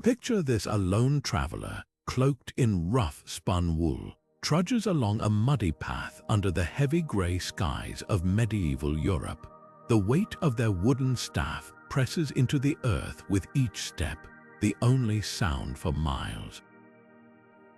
Picture this: a lone traveler, cloaked in rough spun wool, trudges along a muddy path under the heavy grey skies of medieval Europe. The weight of their wooden staff presses into the earth with each step, the only sound for miles.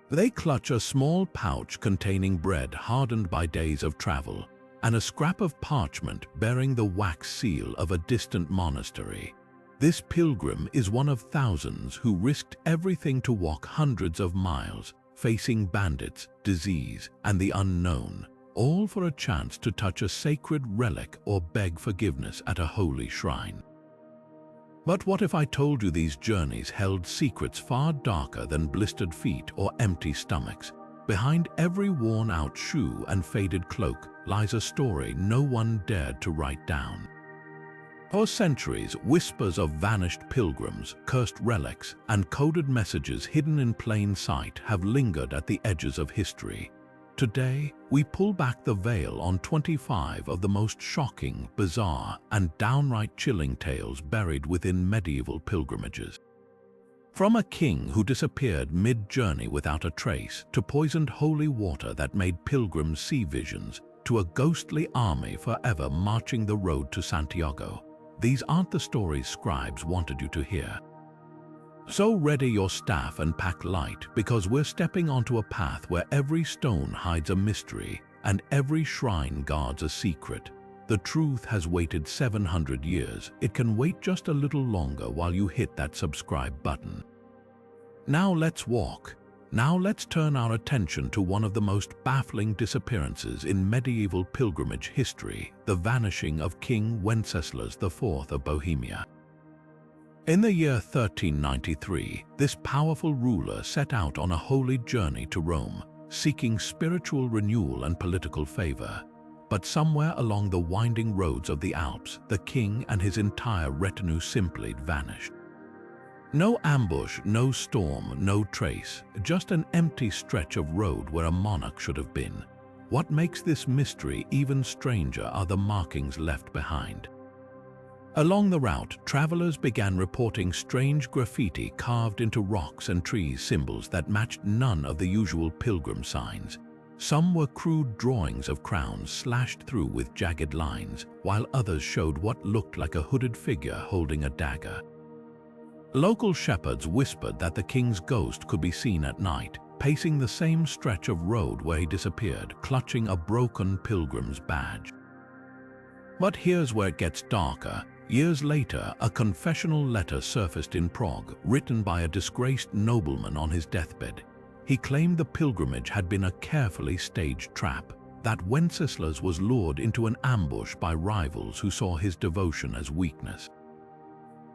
They clutch a small pouch containing bread hardened by days of travel, and a scrap of parchment bearing the wax seal of a distant monastery. This pilgrim is one of thousands who risked everything to walk hundreds of miles, facing bandits, disease, and the unknown, all for a chance to touch a sacred relic or beg forgiveness at a holy shrine. But what if I told you these journeys held secrets far darker than blistered feet or empty stomachs? Behind every worn-out shoe and faded cloak lies a story no one dared to write down. For centuries, whispers of vanished pilgrims, cursed relics, and coded messages hidden in plain sight have lingered at the edges of history. Today, we pull back the veil on 25 of the most shocking, bizarre, and downright chilling tales buried within medieval pilgrimages. From a king who disappeared mid-journey without a trace, to poisoned holy water that made pilgrims see visions, to a ghostly army forever marching the road to Santiago. These aren't the stories scribes wanted you to hear. So ready your staff and pack light, because we're stepping onto a path where every stone hides a mystery and every shrine guards a secret. The truth has waited 700 years. It can wait just a little longer while you hit that subscribe button. Now let's walk. Now let's turn our attention to one of the most baffling disappearances in medieval pilgrimage history, the vanishing of King Wenceslas IV of Bohemia. In the year 1393, this powerful ruler set out on a holy journey to Rome, seeking spiritual renewal and political favor. But somewhere along the winding roads of the Alps, the king and his entire retinue simply vanished. No ambush, no storm, no trace, just an empty stretch of road where a monarch should have been. What makes this mystery even stranger are the markings left behind. Along the route, travelers began reporting strange graffiti carved into rocks and trees, symbols that matched none of the usual pilgrim signs. Some were crude drawings of crowns slashed through with jagged lines, while others showed what looked like a hooded figure holding a dagger. Local shepherds whispered that the king's ghost could be seen at night, pacing the same stretch of road where he disappeared, clutching a broken pilgrim's badge. But here's where it gets darker. Years later, a confessional letter surfaced in Prague, written by a disgraced nobleman on his deathbed. He claimed the pilgrimage had been a carefully staged trap, that Wenceslas was lured into an ambush by rivals who saw his devotion as weakness.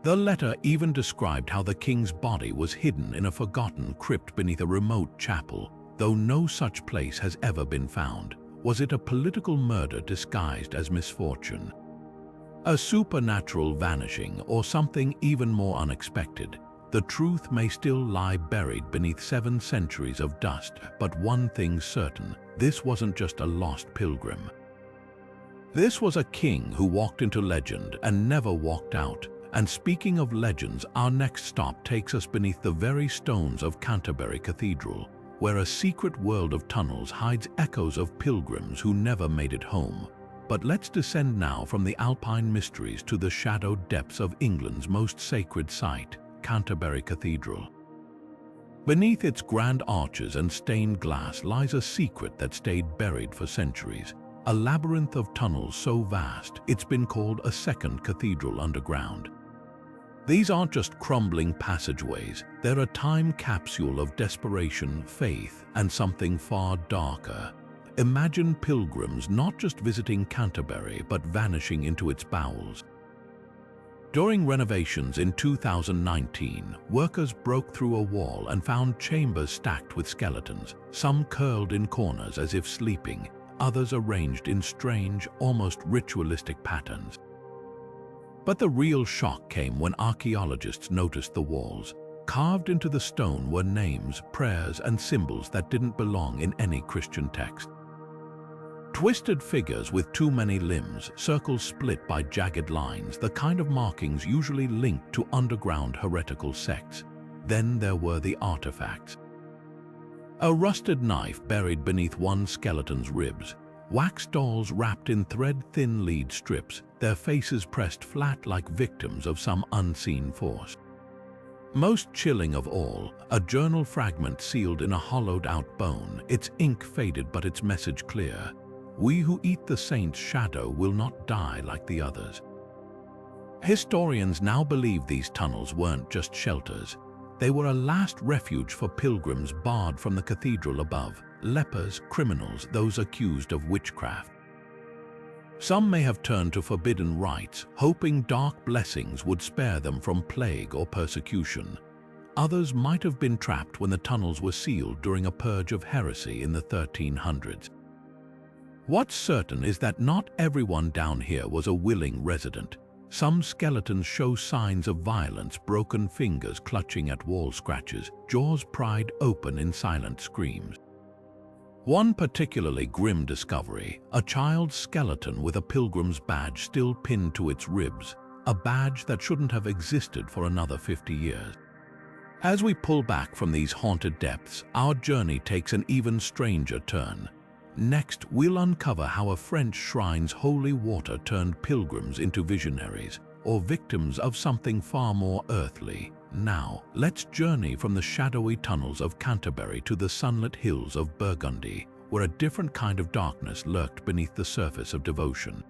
The letter even described how the king's body was hidden in a forgotten crypt beneath a remote chapel, though no such place has ever been found. Was it a political murder disguised as misfortune? A supernatural vanishing, or something even more unexpected? The truth may still lie buried beneath 7 centuries of dust, but one thing's certain: this wasn't just a lost pilgrim. This was a king who walked into legend and never walked out. And speaking of legends, our next stop takes us beneath the very stones of Canterbury Cathedral, where a secret world of tunnels hides echoes of pilgrims who never made it home. But let's descend now from the alpine mysteries to the shadowed depths of England's most sacred site, Canterbury Cathedral. Beneath its grand arches and stained glass lies a secret that stayed buried for centuries. A labyrinth of tunnels so vast, it's been called a second cathedral underground. These aren't just crumbling passageways, they're a time capsule of desperation, faith, and something far darker. Imagine pilgrims not just visiting Canterbury, but vanishing into its bowels. During renovations in 2019, workers broke through a wall and found chambers stacked with skeletons, some curled in corners as if sleeping, others arranged in strange, almost ritualistic patterns. But the real shock came when archaeologists noticed the walls. Carved into the stone were names, prayers, and symbols that didn't belong in any Christian text. Twisted figures with too many limbs, circles split by jagged lines, the kind of markings usually linked to underground heretical sects. Then there were the artifacts. A rusted knife buried beneath one skeleton's ribs, wax dolls wrapped in thread-thin lead strips, their faces pressed flat like victims of some unseen force. Most chilling of all, a journal fragment sealed in a hollowed-out bone, its ink faded but its message clear. We who eat the saint's shadow will not die like the others. Historians now believe these tunnels weren't just shelters. They were a last refuge for pilgrims barred from the cathedral above, lepers, criminals, those accused of witchcraft. Some may have turned to forbidden rites, hoping dark blessings would spare them from plague or persecution. Others might have been trapped when the tunnels were sealed during a purge of heresy in the 1300s. What's certain is that not everyone down here was a willing resident. Some skeletons show signs of violence, broken fingers clutching at wall scratches, jaws pried open in silent screams. One particularly grim discovery, a child's skeleton with a pilgrim's badge still pinned to its ribs, a badge that shouldn't have existed for another 50 years. As we pull back from these haunted depths, our journey takes an even stranger turn. Next, we'll uncover how a French shrine's holy water turned pilgrims into visionaries, or victims of something far more earthly. Now, let's journey from the shadowy tunnels of Canterbury to the sunlit hills of Burgundy, where a different kind of darkness lurked beneath the surface of devotion.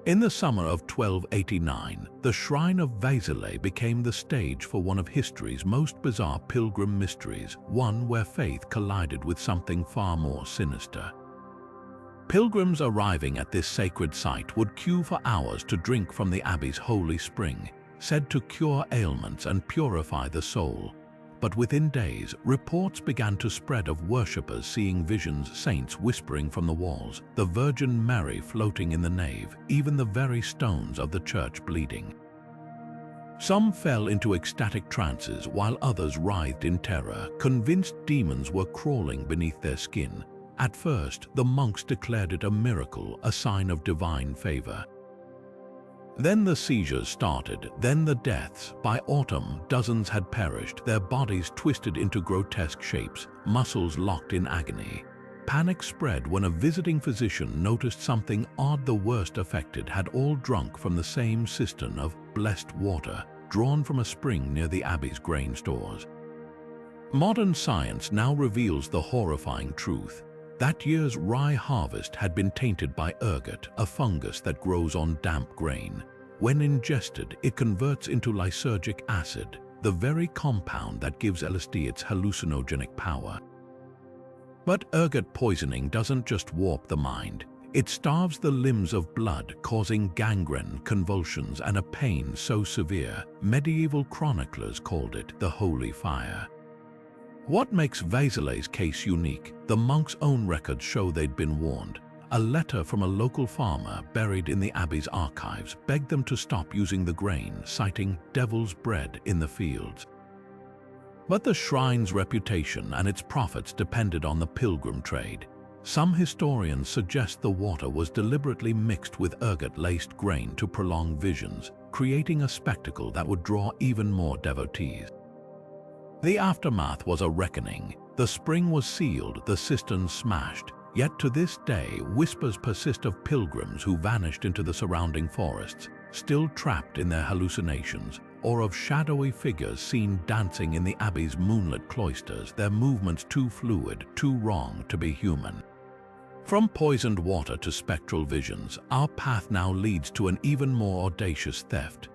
In the summer of 1289, the shrine of Vézelay became the stage for one of history's most bizarre pilgrim mysteries, one where faith collided with something far more sinister. Pilgrims arriving at this sacred site would queue for hours to drink from the abbey's holy spring, said to cure ailments and purify the soul. But within days, reports began to spread of worshippers seeing visions, saints whispering from the walls, the Virgin Mary floating in the nave, even the very stones of the church bleeding. Some fell into ecstatic trances while others writhed in terror, convinced demons were crawling beneath their skin. At first, the monks declared it a miracle, a sign of divine favor. Then the seizures started, then the deaths. By autumn, dozens had perished, their bodies twisted into grotesque shapes, muscles locked in agony. Panic spread when a visiting physician noticed something odd. The worst affected had all drunk from the same cistern of blessed water, drawn from a spring near the abbey's grain stores. Modern science now reveals the horrifying truth. That year's rye harvest had been tainted by ergot, a fungus that grows on damp grain. When ingested, it converts into lysergic acid, the very compound that gives LSD its hallucinogenic power. But ergot poisoning doesn't just warp the mind. It starves the limbs of blood, causing gangrene, convulsions, and a pain so severe, medieval chroniclers called it the Holy Fire. What makes Vézelay's case unique? The monks' own records show they'd been warned. A letter from a local farmer buried in the abbey's archives begged them to stop using the grain, citing devil's bread in the fields. But the shrine's reputation and its profits depended on the pilgrim trade. Some historians suggest the water was deliberately mixed with ergot-laced grain to prolong visions, creating a spectacle that would draw even more devotees. The aftermath was a reckoning. The spring was sealed, the cisterns smashed. Yet to this day, whispers persist of pilgrims who vanished into the surrounding forests, still trapped in their hallucinations, or of shadowy figures seen dancing in the abbey's moonlit cloisters, their movements too fluid, too wrong to be human. From poisoned water to spectral visions, our path now leads to an even more audacious theft.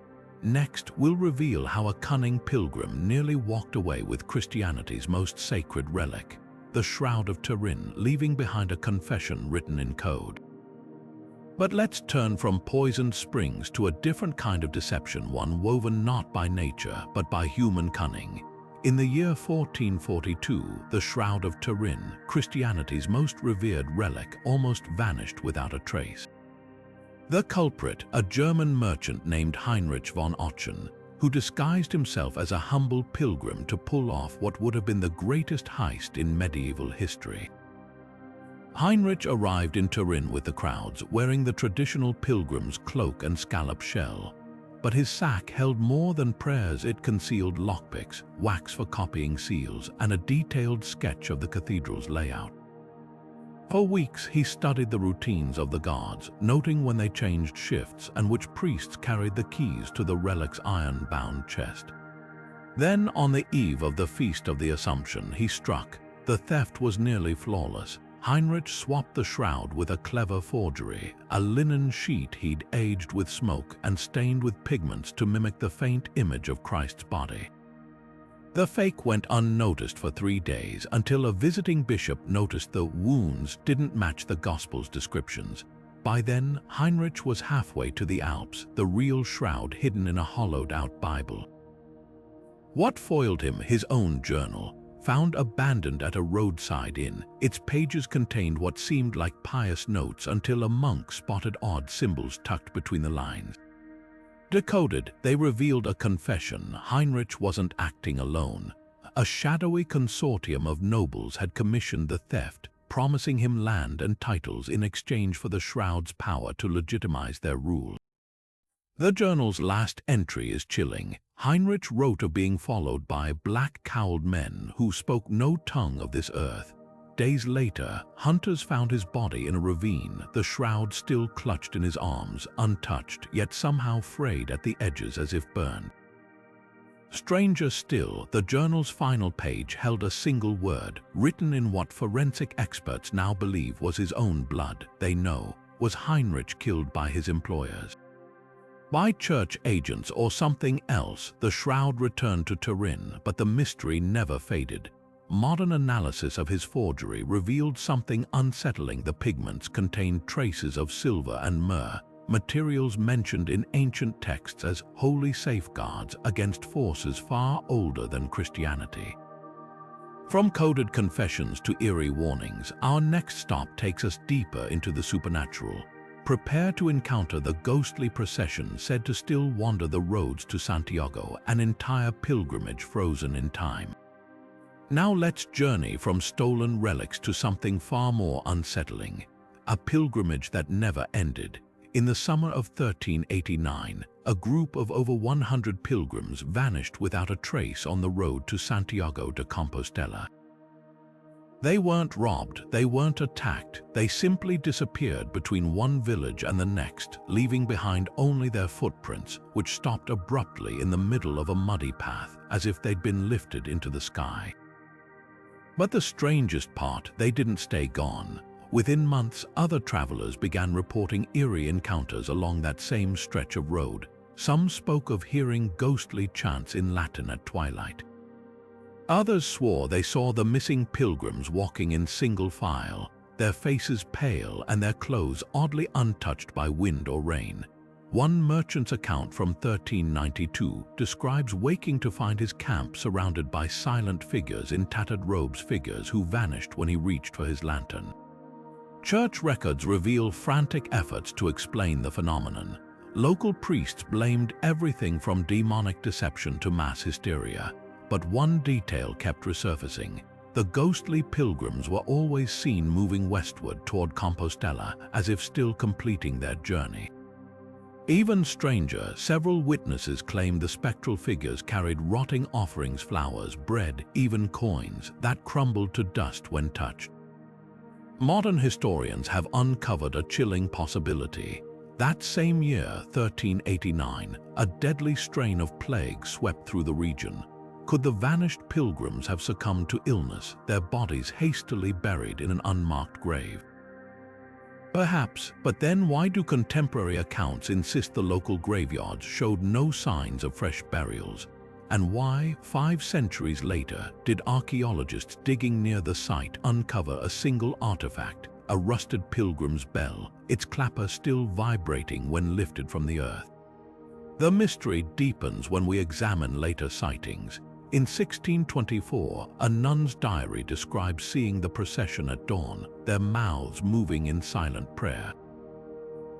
Next, we'll reveal how a cunning pilgrim nearly walked away with Christianity's most sacred relic, the Shroud of Turin, leaving behind a confession written in code. But let's turn from poisoned springs to a different kind of deception, one woven not by nature but by human cunning. In the year 1442, the Shroud of Turin, Christianity's most revered relic, almost vanished without a trace. The culprit, a German merchant named Heinrich von Ochen, who disguised himself as a humble pilgrim to pull off what would have been the greatest heist in medieval history. Heinrich arrived in Turin with the crowds, wearing the traditional pilgrim's cloak and scallop shell. but his sack held more than prayers. It concealed lockpicks, wax for copying seals, and a detailed sketch of the cathedral's layout. For weeks, he studied the routines of the guards, noting when they changed shifts and which priests carried the keys to the relic's iron-bound chest. Then, on the eve of the Feast of the Assumption, he struck. The theft was nearly flawless. Heinrich swapped the shroud with a clever forgery, a linen sheet he'd aged with smoke and stained with pigments to mimic the faint image of Christ's body. The fake went unnoticed for 3 days until a visiting bishop noticed the wounds didn't match the Gospel's descriptions. By then, Heinrich was halfway to the Alps, the real shroud hidden in a hollowed-out Bible. What foiled him? His own journal, found abandoned at a roadside inn. Its pages contained what seemed like pious notes until a monk spotted odd symbols tucked between the lines. Decoded, they revealed a confession. Heinrich wasn't acting alone. A shadowy consortium of nobles had commissioned the theft, promising him land and titles in exchange for the shroud's power to legitimize their rule. The journal's last entry is chilling. Heinrich wrote of being followed by black-cowled men who spoke no tongue of this earth. Days later, hunters found his body in a ravine, the shroud still clutched in his arms, untouched, yet somehow frayed at the edges as if burned. Stranger still, the journal's final page held a single word, written in what forensic experts now believe was his own blood. They know, was Heinrich killed by his employers? By church agents or something else? The shroud returned to Turin, but the mystery never faded. Modern analysis of his forgery revealed something unsettling. The pigments contained traces of silver and myrrh, materials mentioned in ancient texts as holy safeguards against forces far older than Christianity. From coded confessions to eerie warnings, our next stop takes us deeper into the supernatural. Prepare to encounter the ghostly procession said to still wander the roads to Santiago, an entire pilgrimage frozen in time. Now let's journey from stolen relics to something far more unsettling, a pilgrimage that never ended. In the summer of 1389, a group of over 100 pilgrims vanished without a trace on the road to Santiago de Compostela. They weren't robbed, they weren't attacked, they simply disappeared between one village and the next, leaving behind only their footprints, which stopped abruptly in the middle of a muddy path, as if they'd been lifted into the sky. But the strangest part, they didn't stay gone. Within months, other travelers began reporting eerie encounters along that same stretch of road. Some spoke of hearing ghostly chants in Latin at twilight. Others swore they saw the missing pilgrims walking in single file, their faces pale and their clothes oddly untouched by wind or rain. One merchant's account from 1392 describes waking to find his camp surrounded by silent figures in tattered robes, figures who vanished when he reached for his lantern. Church records reveal frantic efforts to explain the phenomenon. Local priests blamed everything from demonic deception to mass hysteria. But one detail kept resurfacing. The ghostly pilgrims were always seen moving westward toward Compostela, as if still completing their journey. Even stranger, several witnesses claimed the spectral figures carried rotting offerings, flowers, bread, even coins that crumbled to dust when touched. Modern historians have uncovered a chilling possibility. That same year, 1389, a deadly strain of plague swept through the region. Could the vanished pilgrims have succumbed to illness, their bodies hastily buried in an unmarked grave? Perhaps, but then why do contemporary accounts insist the local graveyards showed no signs of fresh burials? And why, 5 centuries later, did archaeologists digging near the site uncover a single artifact, a rusted pilgrim's bell, its clapper still vibrating when lifted from the earth? The mystery deepens when we examine later sightings. In 1624, a nun's diary describes seeing the procession at dawn, their mouths moving in silent prayer.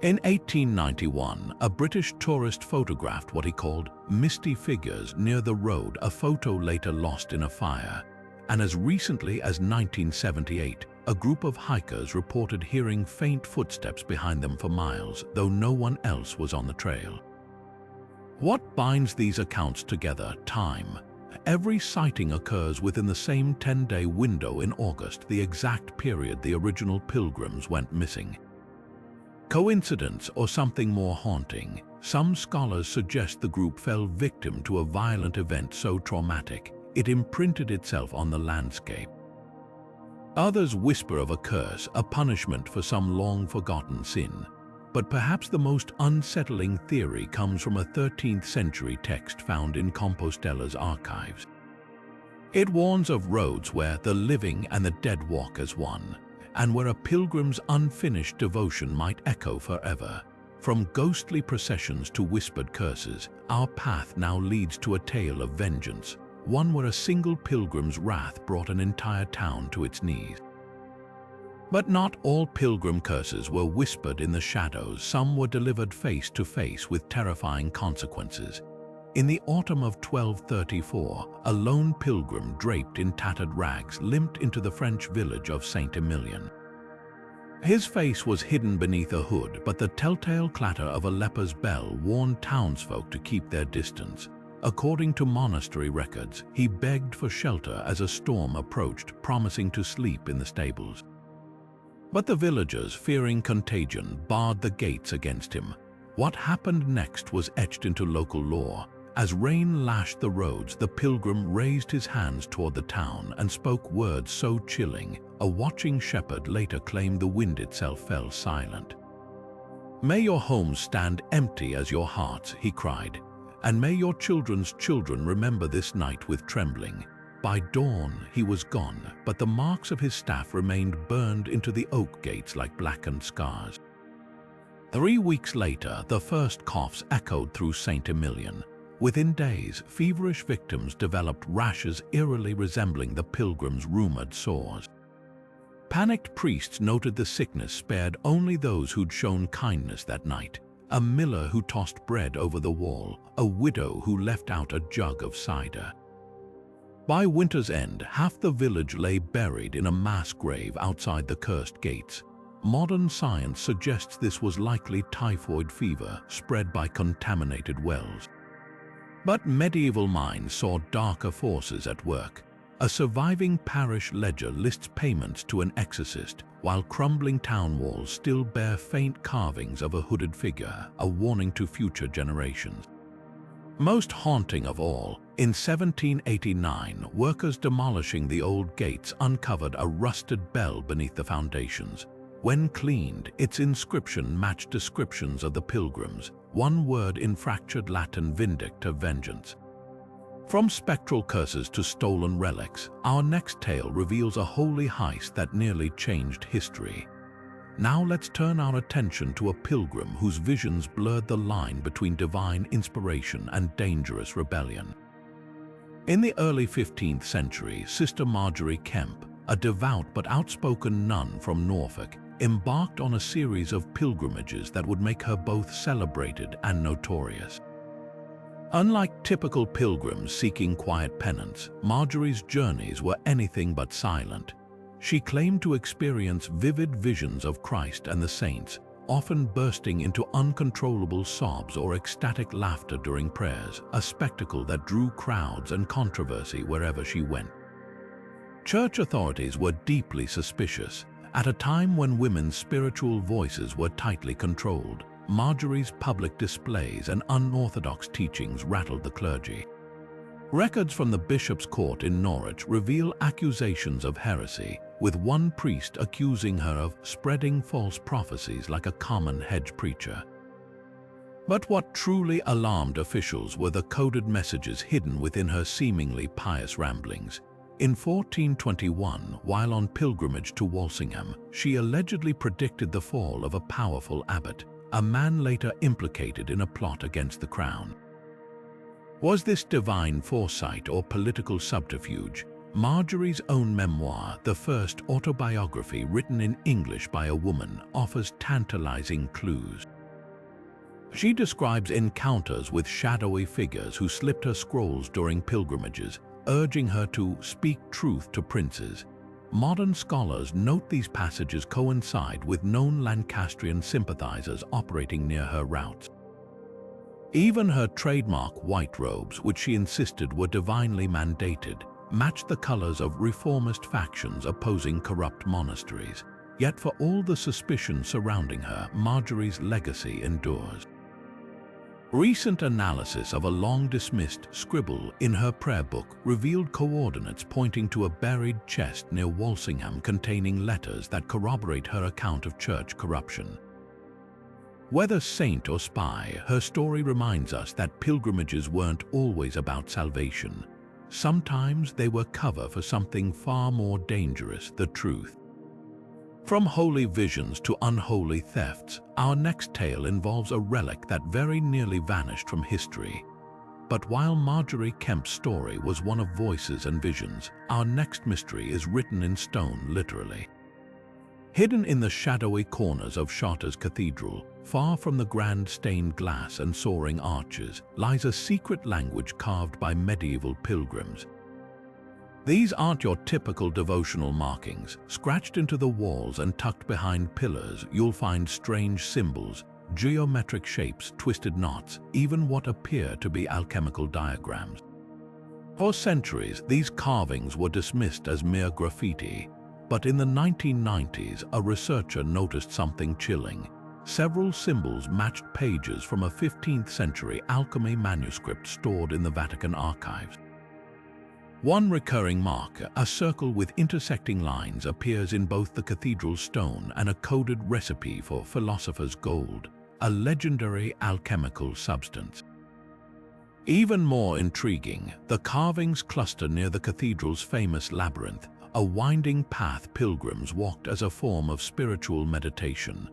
In 1891, a British tourist photographed what he called misty figures near the road, a photo later lost in a fire. And as recently as 1978, a group of hikers reported hearing faint footsteps behind them for miles, though no one else was on the trail. What binds these accounts together? Time. Every sighting occurs within the same 10-day window in August, the exact period the original pilgrims went missing. Coincidence or something more haunting? Some scholars suggest the group fell victim to a violent event so traumatic it imprinted itself on the landscape. Others whisper of a curse, a punishment for some long-forgotten sin. But perhaps the most unsettling theory comes from a 13th century text found in Compostella's archives. It warns of roads where the living and the dead walk as one, and where a pilgrim's unfinished devotion might echo forever. From ghostly processions to whispered curses, our path now leads to a tale of vengeance, one where a single pilgrim's wrath brought an entire town to its knees. But not all pilgrim curses were whispered in the shadows. Some were delivered face to face with terrifying consequences. In the autumn of 1234, a lone pilgrim draped in tattered rags limped into the French village of Saint-Emilion. His face was hidden beneath a hood, but the telltale clatter of a leper's bell warned townsfolk to keep their distance. According to monastery records, he begged for shelter as a storm approached, promising to sleep in the stables. But the villagers, fearing contagion, barred the gates against him. What happened next was etched into local lore. As rain lashed the roads, the pilgrim raised his hands toward the town and spoke words so chilling, a watching shepherd later claimed the wind itself fell silent. "May your homes stand empty as your hearts," he cried, "and may your children's children remember this night with trembling." By dawn, he was gone, but the marks of his staff remained burned into the oak gates like blackened scars. 3 weeks later, the first coughs echoed through Saint-Emilion. Within days, feverish victims developed rashes eerily resembling the pilgrims' rumored sores. Panicked priests noted the sickness spared only those who'd shown kindness that night. A miller who tossed bread over the wall, a widow who left out a jug of cider. By winter's end, half the village lay buried in a mass grave outside the cursed gates. Modern science suggests this was likely typhoid fever spread by contaminated wells. But medieval minds saw darker forces at work. A surviving parish ledger lists payments to an exorcist, while crumbling town walls still bear faint carvings of a hooded figure, a warning to future generations. Most haunting of all, in 1789, workers demolishing the old gates uncovered a rusted bell beneath the foundations. When cleaned, its inscription matched descriptions of the pilgrims, one word in fractured Latin: vindicta, vengeance. From spectral curses to stolen relics, our next tale reveals a holy heist that nearly changed history. Now let's turn our attention to a pilgrim whose visions blurred the line between divine inspiration and dangerous rebellion. In the early 15th century, Sister Margery Kempe, a devout but outspoken nun from Norfolk, embarked on a series of pilgrimages that would make her both celebrated and notorious. Unlike typical pilgrims seeking quiet penance, Margery's journeys were anything but silent. She claimed to experience vivid visions of Christ and the saints, often bursting into uncontrollable sobs or ecstatic laughter during prayers, a spectacle that drew crowds and controversy wherever she went. Church authorities were deeply suspicious. At a time when women's spiritual voices were tightly controlled, Margery's public displays and unorthodox teachings rattled the clergy. Records from the bishop's court in Norwich reveal accusations of heresy, with one priest accusing her of spreading false prophecies like a common hedge preacher. But what truly alarmed officials were the coded messages hidden within her seemingly pious ramblings. In 1421, while on pilgrimage to Walsingham, she allegedly predicted the fall of a powerful abbot, a man later implicated in a plot against the crown. Was this divine foresight or political subterfuge? Margery's own memoir, the first autobiography written in English by a woman, offers tantalizing clues. She describes encounters with shadowy figures who slipped her scrolls during pilgrimages, urging her to speak truth to princes. Modern scholars note these passages coincide with known Lancastrian sympathizers operating near her routes. Even her trademark white robes, which she insisted were divinely mandated, matched the colors of reformist factions opposing corrupt monasteries. Yet for all the suspicion surrounding her, Margery's legacy endures. Recent analysis of a long-dismissed scribble in her prayer book revealed coordinates pointing to a buried chest near Walsingham containing letters that corroborate her account of church corruption. Whether saint or spy, her story reminds us that pilgrimages weren't always about salvation. Sometimes they were cover for something far more dangerous, the truth. From holy visions to unholy thefts, our next tale involves a relic that very nearly vanished from history. But while Margery Kempe's story was one of voices and visions, our next mystery is written in stone, literally. Hidden in the shadowy corners of Chartres Cathedral, far from the grand stained glass and soaring arches, lies a secret language carved by medieval pilgrims. These aren't your typical devotional markings. Scratched into the walls and tucked behind pillars, you'll find strange symbols, geometric shapes, twisted knots, even what appear to be alchemical diagrams. For centuries, these carvings were dismissed as mere graffiti. But in the 1990s, a researcher noticed something chilling. Several symbols matched pages from a 15th century alchemy manuscript stored in the Vatican archives. One recurring mark, a circle with intersecting lines, appears in both the cathedral stone and a coded recipe for philosopher's gold, a legendary alchemical substance. Even more intriguing, the carvings cluster near the cathedral's famous labyrinth, a winding path pilgrims walked as a form of spiritual meditation.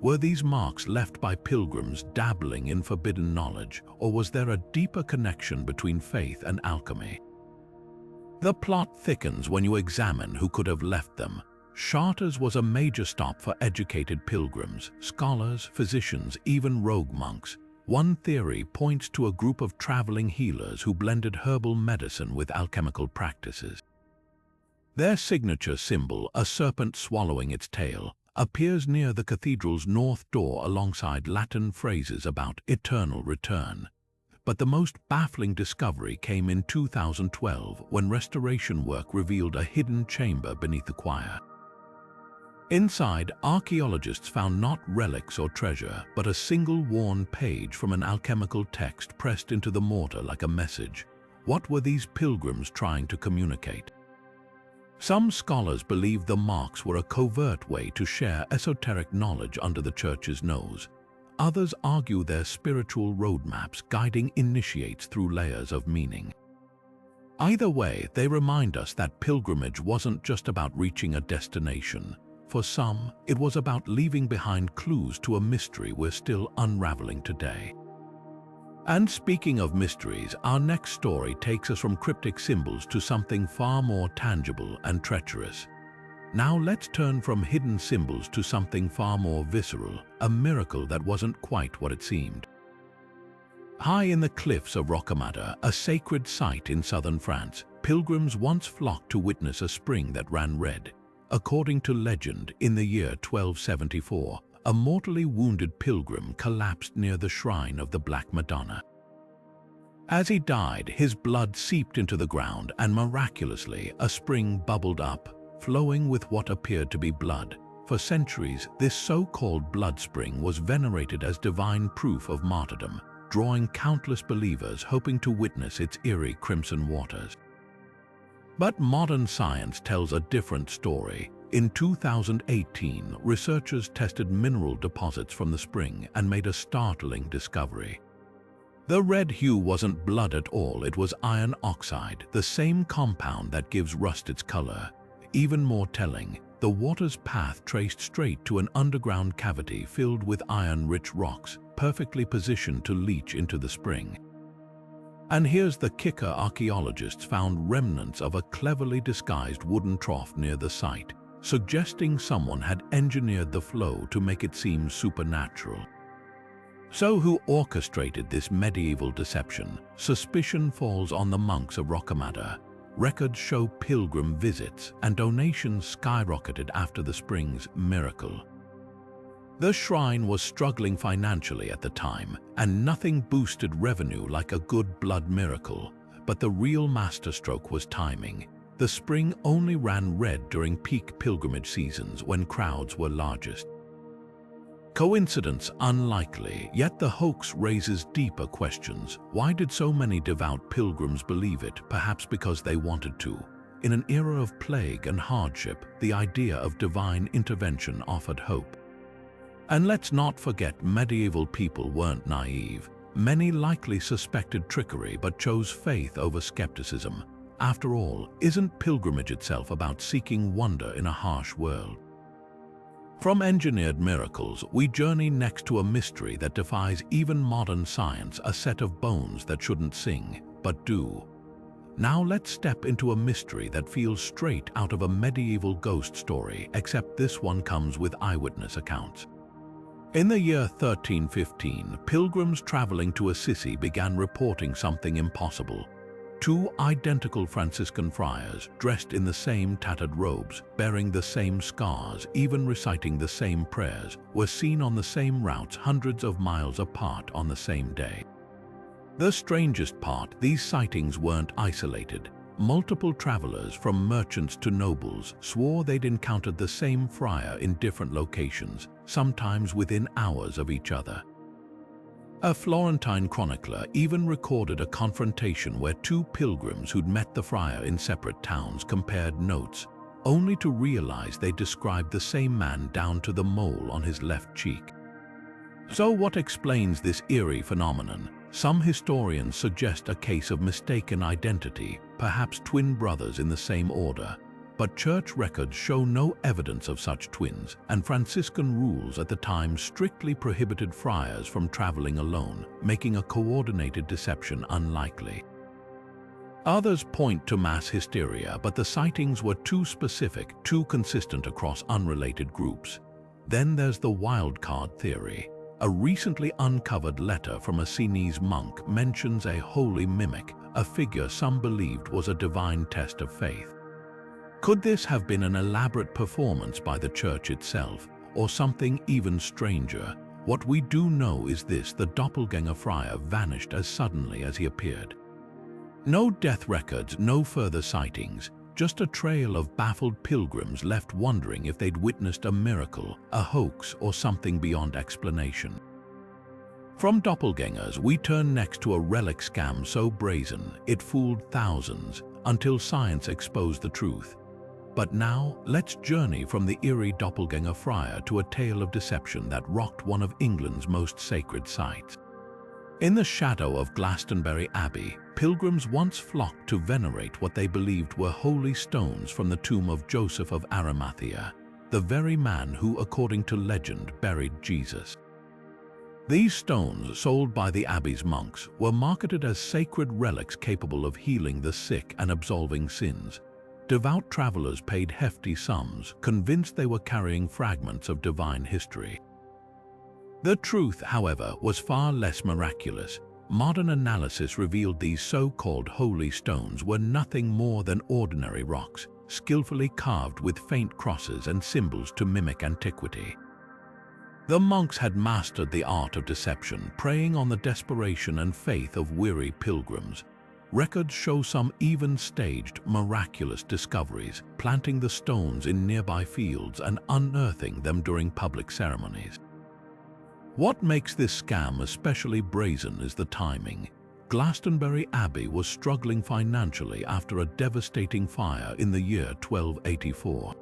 Were these marks left by pilgrims dabbling in forbidden knowledge, or was there a deeper connection between faith and alchemy? The plot thickens when you examine who could have left them. Chartres was a major stop for educated pilgrims, scholars, physicians, even rogue monks. One theory points to a group of traveling healers who blended herbal medicine with alchemical practices. Their signature symbol, a serpent swallowing its tail, appears near the cathedral's north door alongside Latin phrases about eternal return. But the most baffling discovery came in 2012 when restoration work revealed a hidden chamber beneath the choir. Inside, archaeologists found not relics or treasure, but a single worn page from an alchemical text pressed into the mortar like a message. What were these pilgrims trying to communicate? Some scholars believe the marks were a covert way to share esoteric knowledge under the church's nose. Others argue they're spiritual roadmaps guiding initiates through layers of meaning. Either way, they remind us that pilgrimage wasn't just about reaching a destination. For some, it was about leaving behind clues to a mystery we're still unraveling today. And speaking of mysteries, our next story takes us from cryptic symbols to something far more tangible and treacherous. Now let's turn from hidden symbols to something far more visceral, a miracle that wasn't quite what it seemed. High in the cliffs of Rocamadour, a sacred site in southern France, pilgrims once flocked to witness a spring that ran red. According to legend, in the year 1274, a mortally wounded pilgrim collapsed near the shrine of the Black Madonna. As he died, his blood seeped into the ground and miraculously a spring bubbled up, flowing with what appeared to be blood. For centuries, this so-called blood spring was venerated as divine proof of martyrdom, drawing countless believers hoping to witness its eerie crimson waters. But modern science tells a different story. In 2018, researchers tested mineral deposits from the spring and made a startling discovery. The red hue wasn't blood at all, it was iron oxide, the same compound that gives rust its color. Even more telling, the water's path traced straight to an underground cavity filled with iron-rich rocks, perfectly positioned to leach into the spring. And here's the kicker: archaeologists found remnants of a cleverly disguised wooden trough near the site, suggesting someone had engineered the flow to make it seem supernatural. So who orchestrated this medieval deception? Suspicion falls on the monks of Rocamadour. Records show pilgrim visits, and donations skyrocketed after the spring's miracle. The shrine was struggling financially at the time, and nothing boosted revenue like a good blood miracle. But the real masterstroke was timing. The spring only ran red during peak pilgrimage seasons when crowds were largest. Coincidence unlikely, yet the hoax raises deeper questions. Why did so many devout pilgrims believe it? Perhaps because they wanted to. In an era of plague and hardship, the idea of divine intervention offered hope. And let's not forget, medieval people weren't naive. Many likely suspected trickery but chose faith over skepticism. After all, isn't pilgrimage itself about seeking wonder in a harsh world? From engineered miracles, we journey next to a mystery that defies even modern science, a set of bones that shouldn't sing, but do. Now let's step into a mystery that feels straight out of a medieval ghost story, except this one comes with eyewitness accounts. In the year 1315, pilgrims traveling to Assisi began reporting something impossible. Two identical Franciscan friars, dressed in the same tattered robes, bearing the same scars, even reciting the same prayers, were seen on the same routes hundreds of miles apart on the same day. The strangest part, these sightings weren't isolated. Multiple travelers, from merchants to nobles, swore they'd encountered the same friar in different locations, sometimes within hours of each other. A Florentine chronicler even recorded a confrontation where two pilgrims who'd met the friar in separate towns compared notes, only to realize they described the same man down to the mole on his left cheek. So what explains this eerie phenomenon? Some historians suggest a case of mistaken identity, perhaps twin brothers in the same order. But church records show no evidence of such twins, and Franciscan rules at the time strictly prohibited friars from traveling alone, making a coordinated deception unlikely. Others point to mass hysteria, but the sightings were too specific, too consistent across unrelated groups. Then there's the wildcard theory. A recently uncovered letter from a Sienese monk mentions a holy mimic, a figure some believed was a divine test of faith. Could this have been an elaborate performance by the church itself, or something even stranger? What we do know is this: the doppelganger friar vanished as suddenly as he appeared. No death records, no further sightings, just a trail of baffled pilgrims left wondering if they'd witnessed a miracle, a hoax, or something beyond explanation. From doppelgangers, we turn next to a relic scam so brazen it fooled thousands, until science exposed the truth. But now, let's journey from the eerie doppelganger friar to a tale of deception that rocked one of England's most sacred sites. In the shadow of Glastonbury Abbey, pilgrims once flocked to venerate what they believed were holy stones from the tomb of Joseph of Arimathea, the very man who, according to legend, buried Jesus. These stones, sold by the abbey's monks, were marketed as sacred relics capable of healing the sick and absolving sins. Devout travelers paid hefty sums, convinced they were carrying fragments of divine history. The truth, however, was far less miraculous. Modern analysis revealed these so-called holy stones were nothing more than ordinary rocks, skillfully carved with faint crosses and symbols to mimic antiquity. The monks had mastered the art of deception, preying on the desperation and faith of weary pilgrims. Records show some even staged miraculous discoveries, planting the stones in nearby fields and unearthing them during public ceremonies. What makes this scam especially brazen is the timing. Glastonbury Abbey was struggling financially after a devastating fire in the year 1284.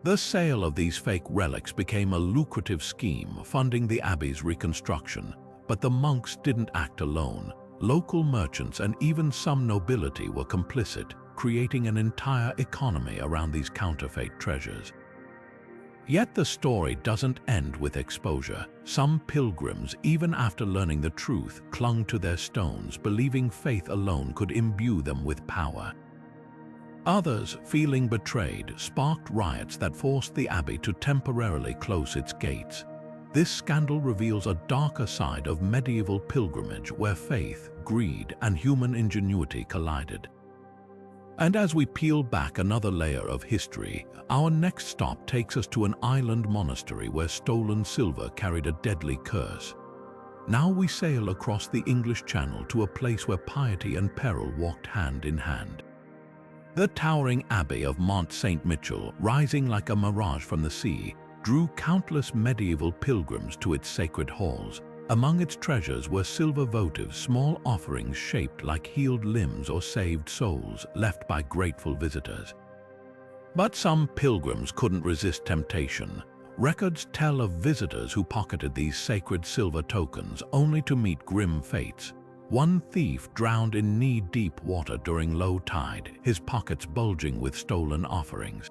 The sale of these fake relics became a lucrative scheme, funding the abbey's reconstruction. But the monks didn't act alone. Local merchants and even some nobility were complicit, creating an entire economy around these counterfeit treasures. Yet the story doesn't end with exposure. Some pilgrims, even after learning the truth, clung to their stones, believing faith alone could imbue them with power. Others, feeling betrayed, sparked riots that forced the abbey to temporarily close its gates. This scandal reveals a darker side of medieval pilgrimage where faith, greed, and human ingenuity collided. And as we peel back another layer of history, our next stop takes us to an island monastery where stolen silver carried a deadly curse. Now we sail across the English Channel to a place where piety and peril walked hand in hand. The towering abbey of Mont Saint-Michel, rising like a mirage from the sea, drew countless medieval pilgrims to its sacred halls. Among its treasures were silver votives, small offerings shaped like healed limbs or saved souls left by grateful visitors. But some pilgrims couldn't resist temptation. Records tell of visitors who pocketed these sacred silver tokens only to meet grim fates. One thief drowned in knee-deep water during low tide, his pockets bulging with stolen offerings.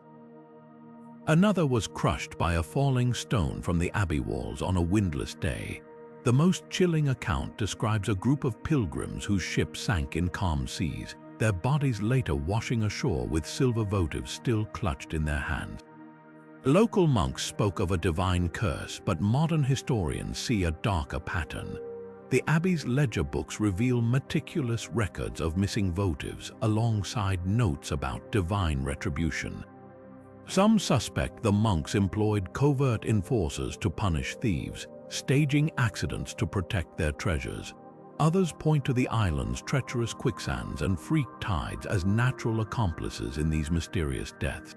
Another was crushed by a falling stone from the abbey walls on a windless day. The most chilling account describes a group of pilgrims whose ship sank in calm seas, their bodies later washing ashore with silver votives still clutched in their hands. Local monks spoke of a divine curse, but modern historians see a darker pattern. The abbey's ledger books reveal meticulous records of missing votives alongside notes about divine retribution. Some suspect the monks employed covert enforcers to punish thieves, staging accidents to protect their treasures. Others point to the island's treacherous quicksands and freak tides as natural accomplices in these mysterious deaths.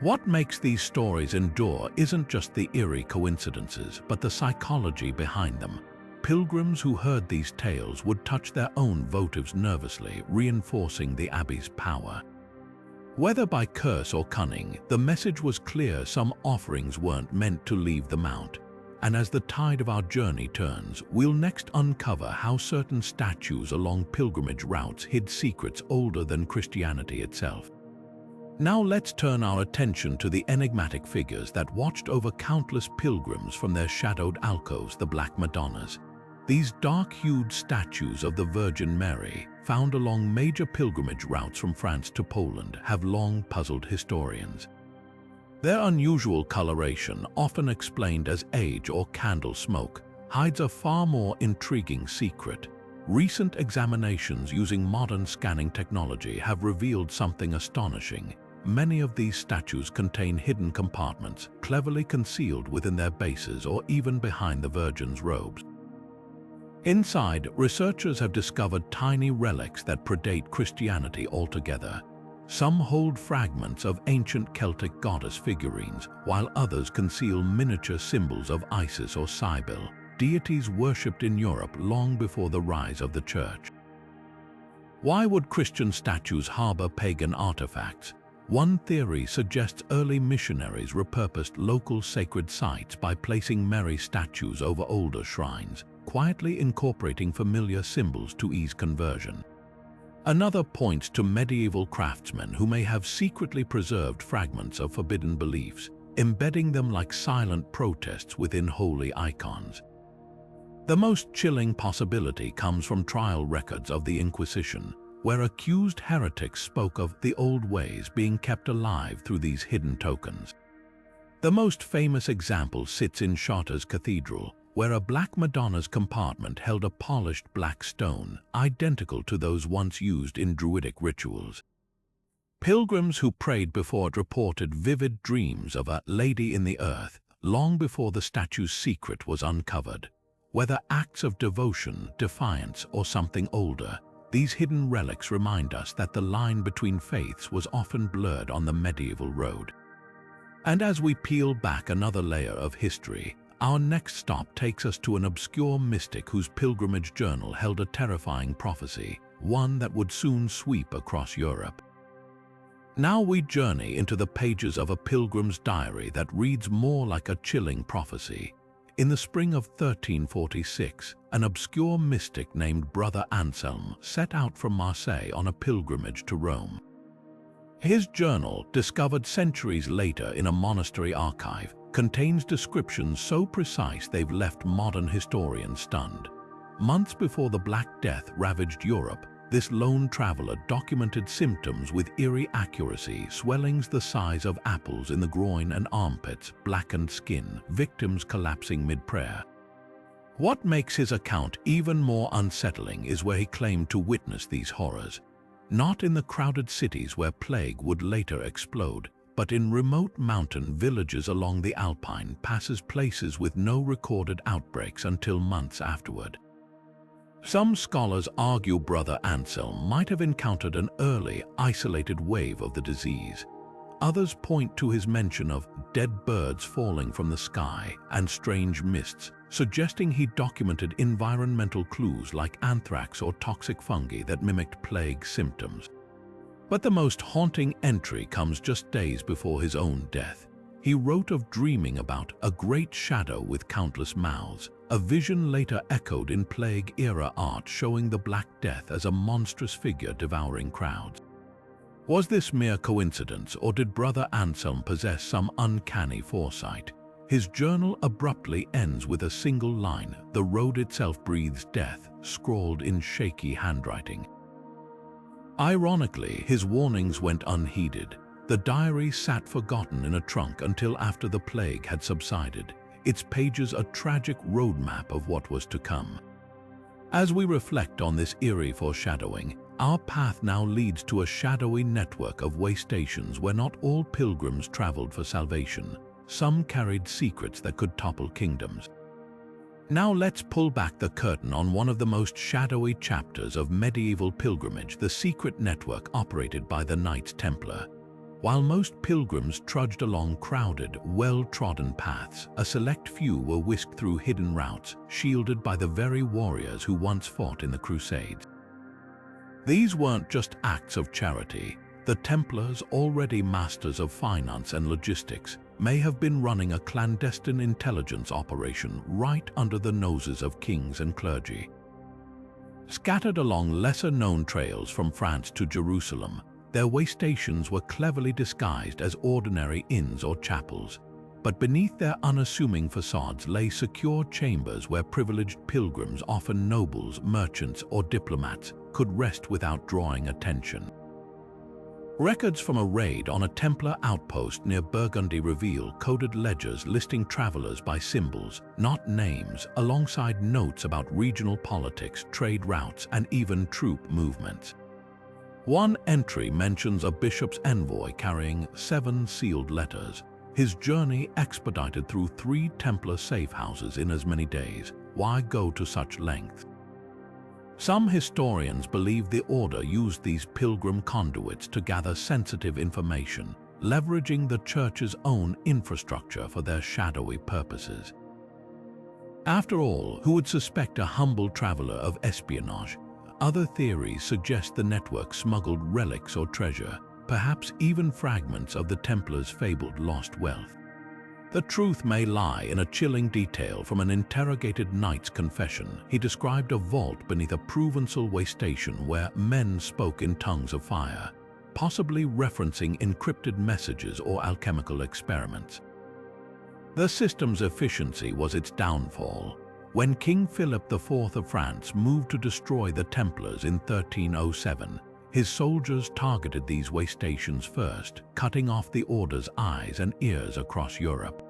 What makes these stories endure isn't just the eerie coincidences, but the psychology behind them. Pilgrims who heard these tales would touch their own votives nervously, reinforcing the abbey's power. Whether by curse or cunning, the message was clear: some offerings weren't meant to leave the mount. And as the tide of our journey turns, we'll next uncover how certain statues along pilgrimage routes hid secrets older than Christianity itself. Now let's turn our attention to the enigmatic figures that watched over countless pilgrims from their shadowed alcoves, the Black Madonnas. These dark-hued statues of the Virgin Mary, found along major pilgrimage routes from France to Poland, have long puzzled historians. Their unusual coloration, often explained as age or candle smoke, hides a far more intriguing secret. Recent examinations using modern scanning technology have revealed something astonishing. Many of these statues contain hidden compartments, cleverly concealed within their bases or even behind the Virgin's robes. Inside, researchers have discovered tiny relics that predate Christianity altogether. Some hold fragments of ancient Celtic goddess figurines, while others conceal miniature symbols of Isis or Cybele, deities worshipped in Europe long before the rise of the Church. Why would Christian statues harbor pagan artifacts? One theory suggests early missionaries repurposed local sacred sites by placing Mary statues over older shrines, quietly incorporating familiar symbols to ease conversion. Another points to medieval craftsmen who may have secretly preserved fragments of forbidden beliefs, embedding them like silent protests within holy icons. The most chilling possibility comes from trial records of the Inquisition, where accused heretics spoke of the old ways being kept alive through these hidden tokens. The most famous example sits in Chartres Cathedral, where a Black Madonna's compartment held a polished black stone, identical to those once used in Druidic rituals. Pilgrims who prayed before it reported vivid dreams of a lady in the earth, long before the statue's secret was uncovered. Whether acts of devotion, defiance, or something older, these hidden relics remind us that the line between faiths was often blurred on the medieval road. And as we peel back another layer of history, our next stop takes us to an obscure mystic whose pilgrimage journal held a terrifying prophecy, one that would soon sweep across Europe. Now we journey into the pages of a pilgrim's diary that reads more like a chilling prophecy. In the spring of 1346, an obscure mystic named Brother Anselm set out from Marseille on a pilgrimage to Rome. His journal, discovered centuries later in a monastery archive, contains descriptions so precise they've left modern historians stunned. Months before the Black Death ravaged Europe, this lone traveler documented symptoms with eerie accuracy: swellings the size of apples in the groin and armpits, blackened skin, victims collapsing mid-prayer. What makes his account even more unsettling is where he claimed to witness these horrors. not in the crowded cities where plague would later explode, but in remote mountain villages along the Alpine passes, places with no recorded outbreaks until months afterward. Some scholars argue Brother Anselm might have encountered an early, isolated wave of the disease. Others point to his mention of dead birds falling from the sky and strange mists, suggesting he documented environmental clues like anthrax or toxic fungi that mimicked plague symptoms. But the most haunting entry comes just days before his own death. He wrote of dreaming about a great shadow with countless mouths, a vision later echoed in plague-era art showing the Black Death as a monstrous figure devouring crowds. Was this mere coincidence, or did Brother Anselm possess some uncanny foresight? His journal abruptly ends with a single line, "The road itself breathes death," scrawled in shaky handwriting. Ironically, his warnings went unheeded. The diary sat forgotten in a trunk until after the plague had subsided, its pages a tragic roadmap of what was to come. As we reflect on this eerie foreshadowing, our path now leads to a shadowy network of way stations where not all pilgrims traveled for salvation. Some carried secrets that could topple kingdoms. Now let's pull back the curtain on one of the most shadowy chapters of medieval pilgrimage, the secret network operated by the Knights Templar. While most pilgrims trudged along crowded, well-trodden paths, a select few were whisked through hidden routes, shielded by the very warriors who once fought in the Crusades. These weren't just acts of charity. The Templars, already masters of finance and logistics, may have been running a clandestine intelligence operation right under the noses of kings and clergy. Scattered along lesser-known trails from France to Jerusalem, their way stations were cleverly disguised as ordinary inns or chapels, but beneath their unassuming facades lay secure chambers where privileged pilgrims, often nobles, merchants, or diplomats, could rest without drawing attention. Records from a raid on a Templar outpost near Burgundy reveal coded ledgers listing travelers by symbols, not names, alongside notes about regional politics, trade routes, and even troop movements. One entry mentions a bishop's envoy carrying 7 sealed letters, his journey expedited through 3 Templar safe houses in as many days. Why go to such lengths? Some historians believe the order used these pilgrim conduits to gather sensitive information, leveraging the church's own infrastructure for their shadowy purposes. After all, who would suspect a humble traveler of espionage? Other theories suggest the network smuggled relics or treasure, perhaps even fragments of the Templars' fabled lost wealth. The truth may lie in a chilling detail from an interrogated knight's confession. He described a vault beneath a Provençal way station where men spoke in tongues of fire, possibly referencing encrypted messages or alchemical experiments. The system's efficiency was its downfall. When King Philip IV of France moved to destroy the Templars in 1307, his soldiers targeted these way stations first, cutting off the order's eyes and ears across Europe.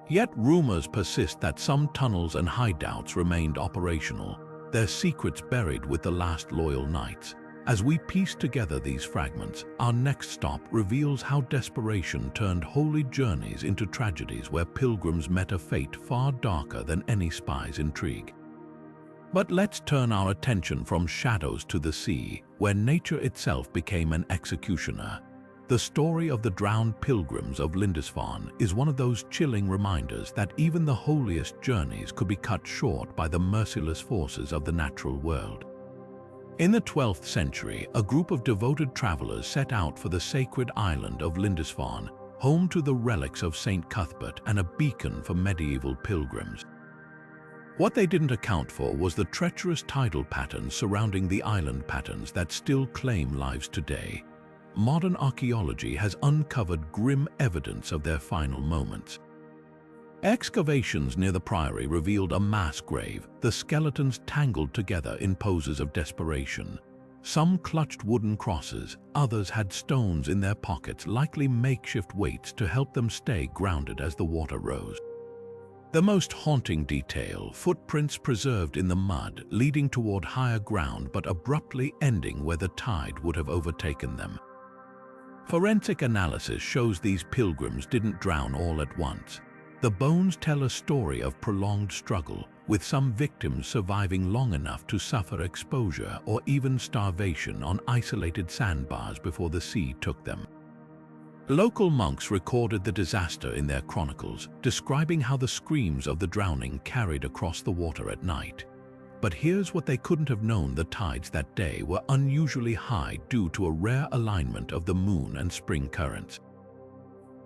Yet rumors persist that some tunnels and hideouts remained operational, their secrets buried with the last loyal knights. As we piece together these fragments, our next stop reveals how desperation turned holy journeys into tragedies where pilgrims met a fate far darker than any spy's intrigue. But let's turn our attention from shadows to the sea, where nature itself became an executioner. The story of the drowned pilgrims of Lindisfarne is one of those chilling reminders that even the holiest journeys could be cut short by the merciless forces of the natural world. In the 12th century, a group of devoted travelers set out for the sacred island of Lindisfarne, home to the relics of St. Cuthbert and a beacon for medieval pilgrims. What they didn't account for was the treacherous tidal patterns surrounding the island, patterns that still claim lives today. Modern archaeology has uncovered grim evidence of their final moments. Excavations near the priory revealed a mass grave, the skeletons tangled together in poses of desperation. Some clutched wooden crosses, others had stones in their pockets, likely makeshift weights to help them stay grounded as the water rose. The most haunting detail, footprints preserved in the mud leading toward higher ground but abruptly ending where the tide would have overtaken them. Forensic analysis shows these pilgrims didn't drown all at once. The bones tell a story of prolonged struggle, with some victims surviving long enough to suffer exposure or even starvation on isolated sandbars before the sea took them. Local monks recorded the disaster in their chronicles, describing how the screams of the drowning carried across the water at night. But here's what they couldn't have known: the tides that day were unusually high due to a rare alignment of the moon and spring currents.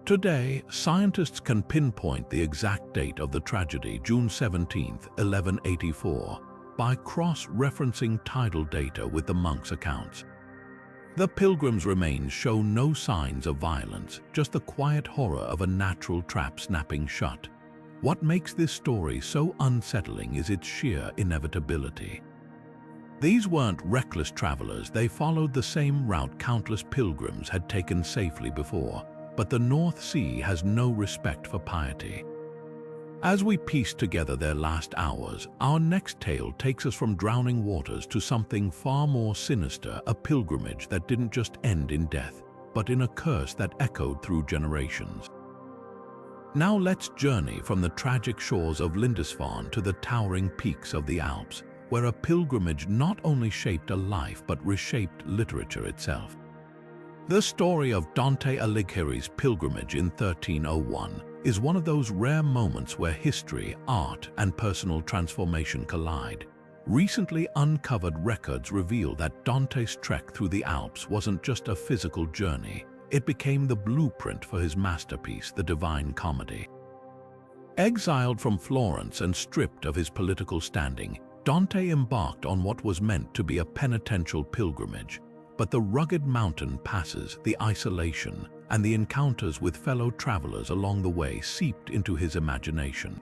Today, scientists can pinpoint the exact date of the tragedy, June 17, 1184, by cross-referencing tidal data with the monks' accounts. The pilgrims' remains show no signs of violence, just the quiet horror of a natural trap snapping shut. What makes this story so unsettling is its sheer inevitability. These weren't reckless travelers. They followed the same route countless pilgrims had taken safely before. But the North Sea has no respect for piety. As we piece together their last hours, our next tale takes us from drowning waters to something far more sinister, a pilgrimage that didn't just end in death, but in a curse that echoed through generations. Now let's journey from the tragic shores of Lindisfarne to the towering peaks of the Alps, where a pilgrimage not only shaped a life but reshaped literature itself. The story of Dante Alighieri's pilgrimage in 1301 is one of those rare moments where history, art, and personal transformation collide. Recently uncovered records reveal that Dante's trek through the Alps wasn't just a physical journey. It became the blueprint for his masterpiece, the Divine Comedy. Exiled from Florence and stripped of his political standing, Dante embarked on what was meant to be a penitential pilgrimage. But the rugged mountain passes, the isolation, and the encounters with fellow travelers along the way seeped into his imagination.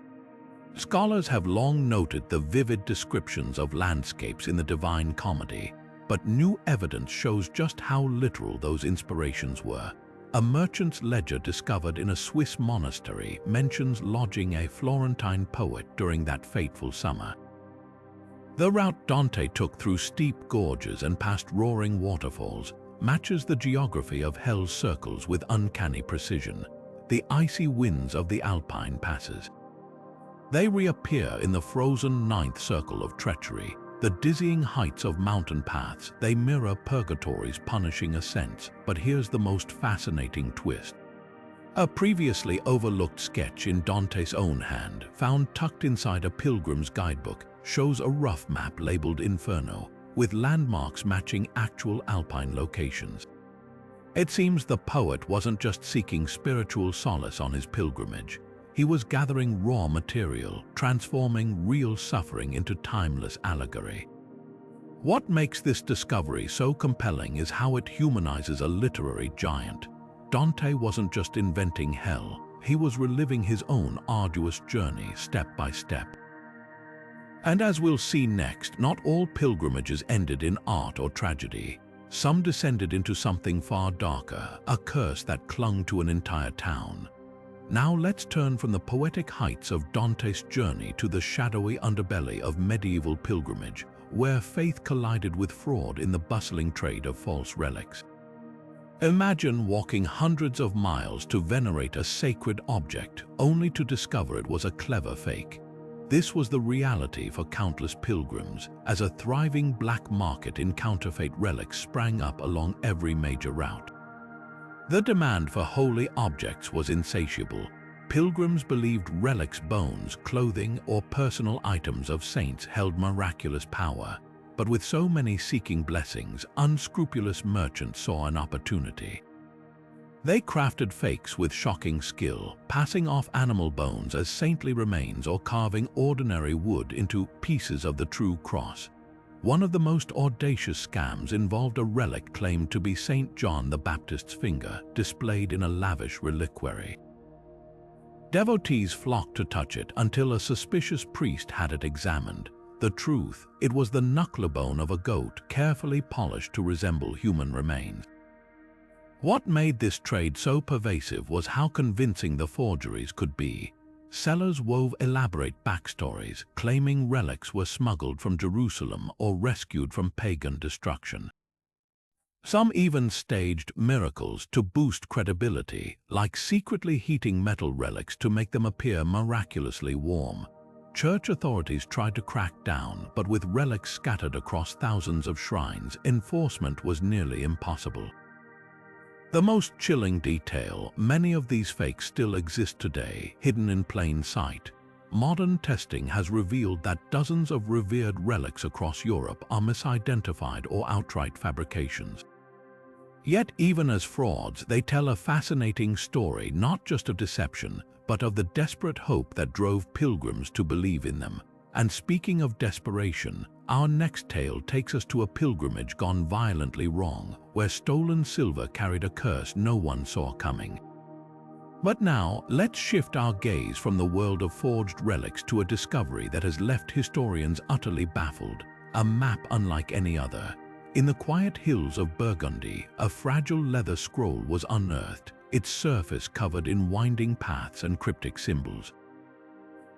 Scholars have long noted the vivid descriptions of landscapes in the Divine Comedy, but new evidence shows just how literal those inspirations were. A merchant's ledger discovered in a Swiss monastery mentions lodging a Florentine poet during that fateful summer. The route Dante took through steep gorges and past roaring waterfalls matches the geography of Hell's Circles with uncanny precision, the icy winds of the Alpine passes. They reappear in the frozen ninth circle of treachery, the dizzying heights of mountain paths. They mirror purgatory's punishing ascents, but here's the most fascinating twist. A previously overlooked sketch in Dante's own hand, found tucked inside a pilgrim's guidebook, shows a rough map labeled Inferno, with landmarks matching actual Alpine locations. It seems the poet wasn't just seeking spiritual solace on his pilgrimage. He was gathering raw material, transforming real suffering into timeless allegory. What makes this discovery so compelling is how it humanizes a literary giant. Dante wasn't just inventing hell, he was reliving his own arduous journey step by step. And as we'll see next, not all pilgrimages ended in art or tragedy. Some descended into something far darker, a curse that clung to an entire town. Now let's turn from the poetic heights of Dante's journey to the shadowy underbelly of medieval pilgrimage, where faith collided with fraud in the bustling trade of false relics. Imagine walking hundreds of miles to venerate a sacred object, only to discover it was a clever fake. This was the reality for countless pilgrims, as a thriving black market in counterfeit relics sprang up along every major route. The demand for holy objects was insatiable. Pilgrims believed relics, bones, clothing, or personal items of saints held miraculous power. But with so many seeking blessings, unscrupulous merchants saw an opportunity. They crafted fakes with shocking skill, passing off animal bones as saintly remains or carving ordinary wood into pieces of the true cross. One of the most audacious scams involved a relic claimed to be St. John the Baptist's finger, displayed in a lavish reliquary. Devotees flocked to touch it until a suspicious priest had it examined. The truth, it was the knucklebone of a goat, carefully polished to resemble human remains. What made this trade so pervasive was how convincing the forgeries could be. sellers wove elaborate backstories claiming relics were smuggled from Jerusalem or rescued from pagan destruction. Some even staged miracles to boost credibility, like secretly heating metal relics to make them appear miraculously warm. Church authorities tried to crack down, but with relics scattered across thousands of shrines, enforcement was nearly impossible. The most chilling detail: many of these fakes still exist today, hidden in plain sight. Modern testing has revealed that dozens of revered relics across Europe are misidentified or outright fabrications. Yet even as frauds, they tell a fascinating story, not just of deception, but of the desperate hope that drove pilgrims to believe in them. And speaking of desperation, our next tale takes us to a pilgrimage gone violently wrong, where stolen silver carried a curse no one saw coming. But now, let's shift our gaze from the world of forged relics to a discovery that has left historians utterly baffled: a map unlike any other. In the quiet hills of Burgundy, a fragile leather scroll was unearthed, its surface covered in winding paths and cryptic symbols.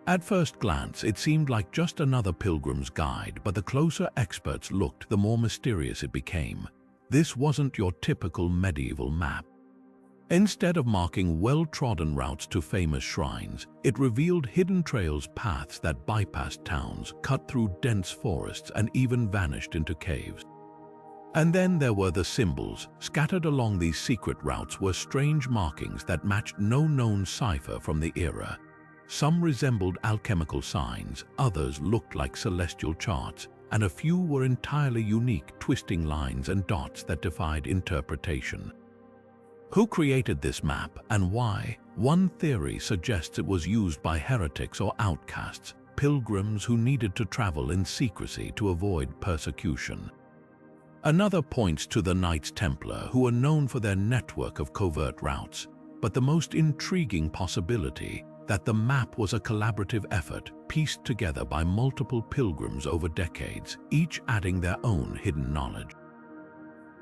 At first glance, it seemed like just another pilgrim's guide, but the closer experts looked, the more mysterious it became. This wasn't your typical medieval map. Instead of marking well-trodden routes to famous shrines, it revealed hidden trails, paths that bypassed towns, cut through dense forests, and even vanished into caves. And then there were the symbols. Scattered along these secret routes were strange markings that matched no known cipher from the era. Some resembled alchemical signs, others looked like celestial charts, and a few were entirely unique, twisting lines and dots that defied interpretation. Who created this map and why? One theory suggests it was used by heretics or outcasts, pilgrims who needed to travel in secrecy to avoid persecution. Another points to the Knights Templar, who are known for their network of covert routes. But the most intriguing possibility: that the map was a collaborative effort, pieced together by multiple pilgrims over decades, each adding their own hidden knowledge.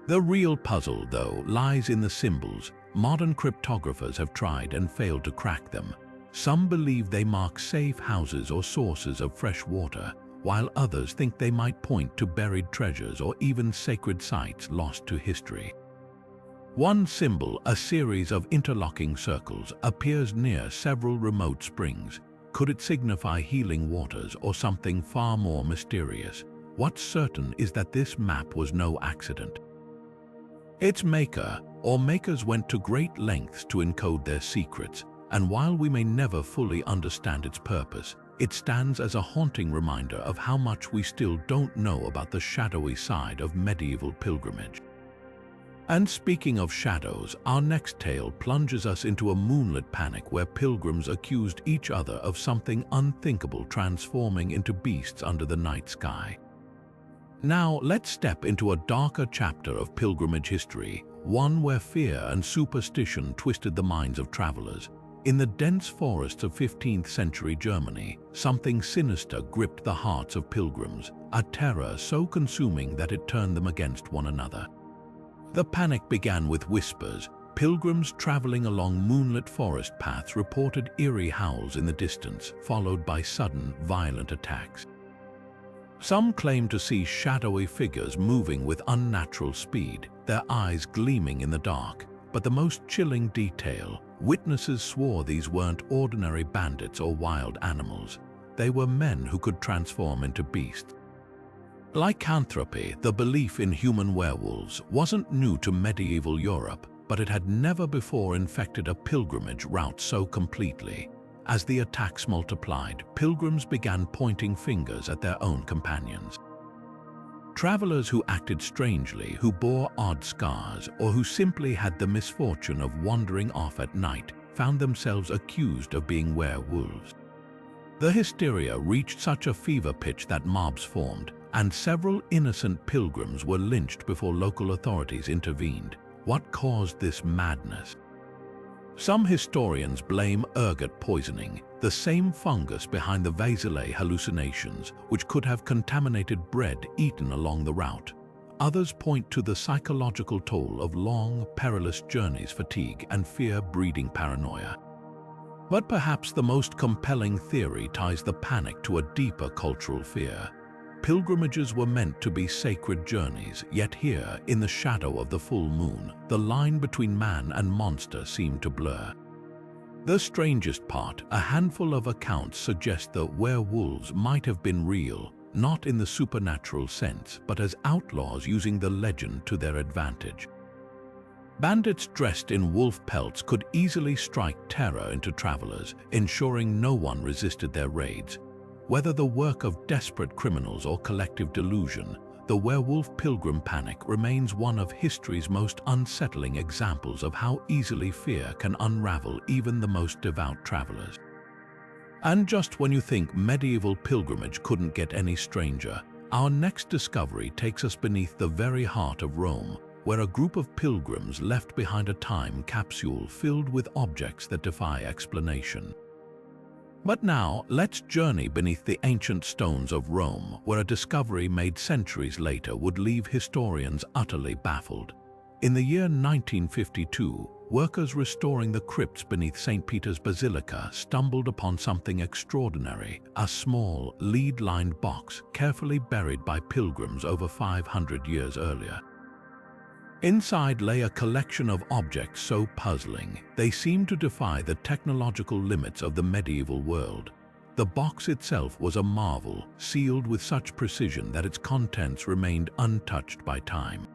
The real puzzle, though, lies in the symbols. Modern cryptographers have tried and failed to crack them. Some believe they mark safe houses or sources of fresh water, while others think they might point to buried treasures or even sacred sites lost to history. One symbol, a series of interlocking circles, appears near several remote springs. Could it signify healing waters or something far more mysterious? What's certain is that this map was no accident. Its maker or makers went to great lengths to encode their secrets, and while we may never fully understand its purpose, it stands as a haunting reminder of how much we still don't know about the shadowy side of medieval pilgrimage. And speaking of shadows, our next tale plunges us into a moonlit panic where pilgrims accused each other of something unthinkable, transforming into beasts under the night sky. Now, let's step into a darker chapter of pilgrimage history, one where fear and superstition twisted the minds of travelers. In the dense forests of 15th century Germany, something sinister gripped the hearts of pilgrims, a terror so consuming that it turned them against one another. The panic began with whispers. Pilgrims traveling along moonlit forest paths reported eerie howls in the distance, followed by sudden, violent attacks. Some claimed to see shadowy figures moving with unnatural speed, their eyes gleaming in the dark. But the most chilling detail: witnesses swore these weren't ordinary bandits or wild animals. They were men who could transform into beasts. Lycanthropy, the belief in human werewolves, wasn't new to medieval Europe, but it had never before infected a pilgrimage route so completely. As the attacks multiplied, pilgrims began pointing fingers at their own companions. Travelers who acted strangely, who bore odd scars, or who simply had the misfortune of wandering off at night, found themselves accused of being werewolves. The hysteria reached such a fever pitch that mobs formed, and several innocent pilgrims were lynched before local authorities intervened. What caused this madness? Some historians blame ergot poisoning, the same fungus behind the Vézelay hallucinations, which could have contaminated bread eaten along the route. Others point to the psychological toll of long, perilous journeys, fatigue, and fear breeding paranoia. But perhaps the most compelling theory ties the panic to a deeper cultural fear. Pilgrimages were meant to be sacred journeys, yet here, in the shadow of the full moon, the line between man and monster seemed to blur. The strangest part, a handful of accounts suggest that werewolves might have been real, not in the supernatural sense, but as outlaws using the legend to their advantage. Bandits dressed in wolf pelts could easily strike terror into travelers, ensuring no one resisted their raids. Whether the work of desperate criminals or collective delusion, the werewolf pilgrim panic remains one of history's most unsettling examples of how easily fear can unravel even the most devout travelers. And just when you think medieval pilgrimage couldn't get any stranger, our next discovery takes us beneath the very heart of Rome, where a group of pilgrims left behind a time capsule filled with objects that defy explanation. But now, let's journey beneath the ancient stones of Rome, where a discovery made centuries later would leave historians utterly baffled. In the year 1952, workers restoring the crypts beneath St. Peter's Basilica stumbled upon something extraordinary, a small, lead-lined box carefully buried by pilgrims over 500 years earlier. Inside lay a collection of objects so puzzling, they seemed to defy the technological limits of the medieval world. The box itself was a marvel, sealed with such precision that its contents remained untouched by time.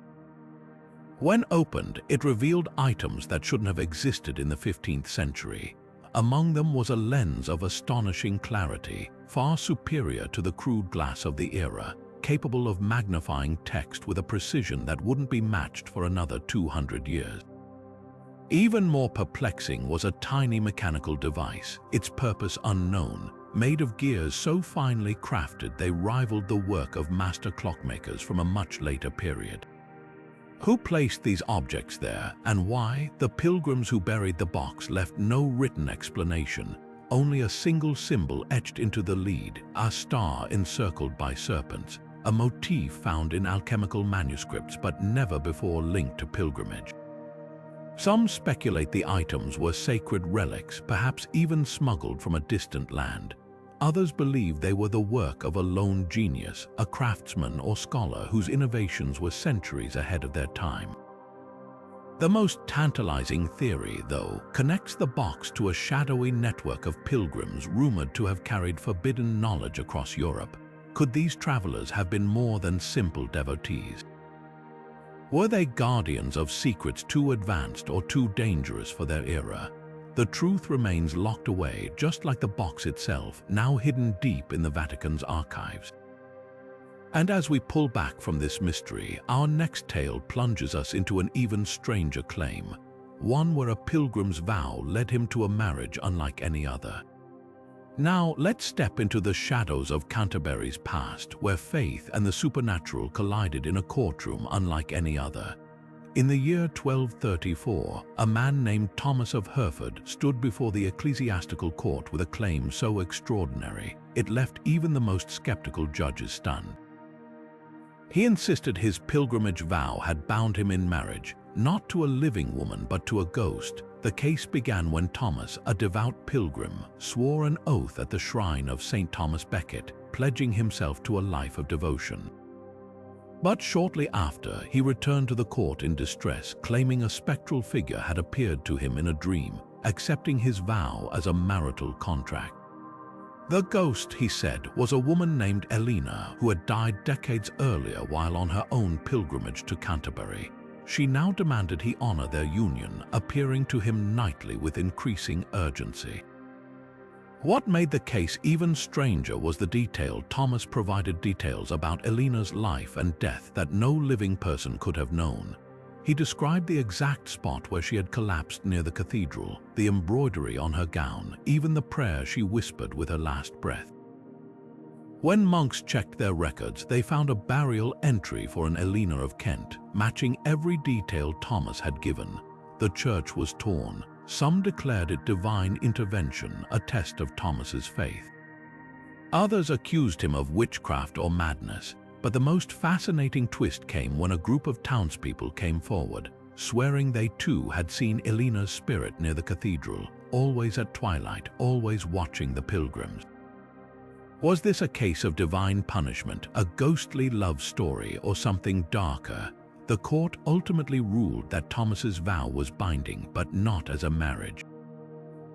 When opened, it revealed items that shouldn't have existed in the 15th century. Among them was a lens of astonishing clarity, far superior to the crude glass of the era, capable of magnifying text with a precision that wouldn't be matched for another 200 years. Even more perplexing was a tiny mechanical device, its purpose unknown, made of gears so finely crafted they rivaled the work of master clockmakers from a much later period. Who placed these objects there, and why? The pilgrims who buried the box left no written explanation, only a single symbol etched into the lead, a star encircled by serpents, a motif found in alchemical manuscripts but never before linked to pilgrimage. Some speculate the items were sacred relics, perhaps even smuggled from a distant land. Others believe they were the work of a lone genius, a craftsman or scholar whose innovations were centuries ahead of their time. The most tantalizing theory, though, connects the box to a shadowy network of pilgrims rumored to have carried forbidden knowledge across Europe. Could these travelers have been more than simple devotees? Were they guardians of secrets too advanced or too dangerous for their era? The truth remains locked away, just like the box itself, now hidden deep in the Vatican's archives. And as we pull back from this mystery, our next tale plunges us into an even stranger claim, one where a pilgrim's vow led him to a marriage unlike any other. Now, let's step into the shadows of Canterbury's past, where faith and the supernatural collided in a courtroom unlike any other. In the year 1234, a man named Thomas of Hereford stood before the ecclesiastical court with a claim so extraordinary, it left even the most skeptical judges stunned. He insisted his pilgrimage vow had bound him in marriage, not to a living woman but to a ghost. The case began when Thomas, a devout pilgrim, swore an oath at the shrine of St. Thomas Becket, pledging himself to a life of devotion. But shortly after, he returned to the court in distress, claiming a spectral figure had appeared to him in a dream, accepting his vow as a marital contract. The ghost, he said, was a woman named Elena who had died decades earlier while on her own pilgrimage to Canterbury. She now demanded he honor their union, appearing to him nightly with increasing urgency. What made the case even stranger was the detail. Thomas provided details about Elena's life and death that no living person could have known. He described the exact spot where she had collapsed near the cathedral, the embroidery on her gown, even the prayer she whispered with her last breath. When monks checked their records, they found a burial entry for an Elena of Kent, matching every detail Thomas had given. The church was torn. Some declared it divine intervention, a test of Thomas's faith. Others accused him of witchcraft or madness, but the most fascinating twist came when a group of townspeople came forward. swearing they too had seen Elena's spirit near the cathedral, always at twilight, always watching the pilgrims. Was this a case of divine punishment, a ghostly love story, or something darker? The court ultimately ruled that Thomas's vow was binding, but not as a marriage.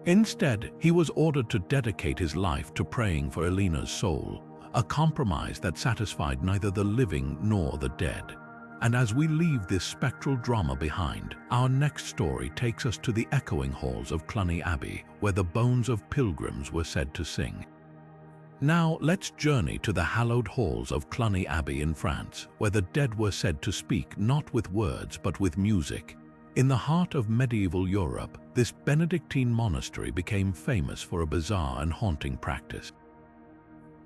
Instead, he was ordered to dedicate his life to praying for Elena's soul, a compromise that satisfied neither the living nor the dead. And as we leave this spectral drama behind, our next story takes us to the echoing halls of Cluny Abbey, where the bones of pilgrims were said to sing. Now let's journey to the hallowed halls of Cluny Abbey in France, where the dead were said to speak not with words but with music. In the heart of medieval Europe, this Benedictine monastery became famous for a bizarre and haunting practice.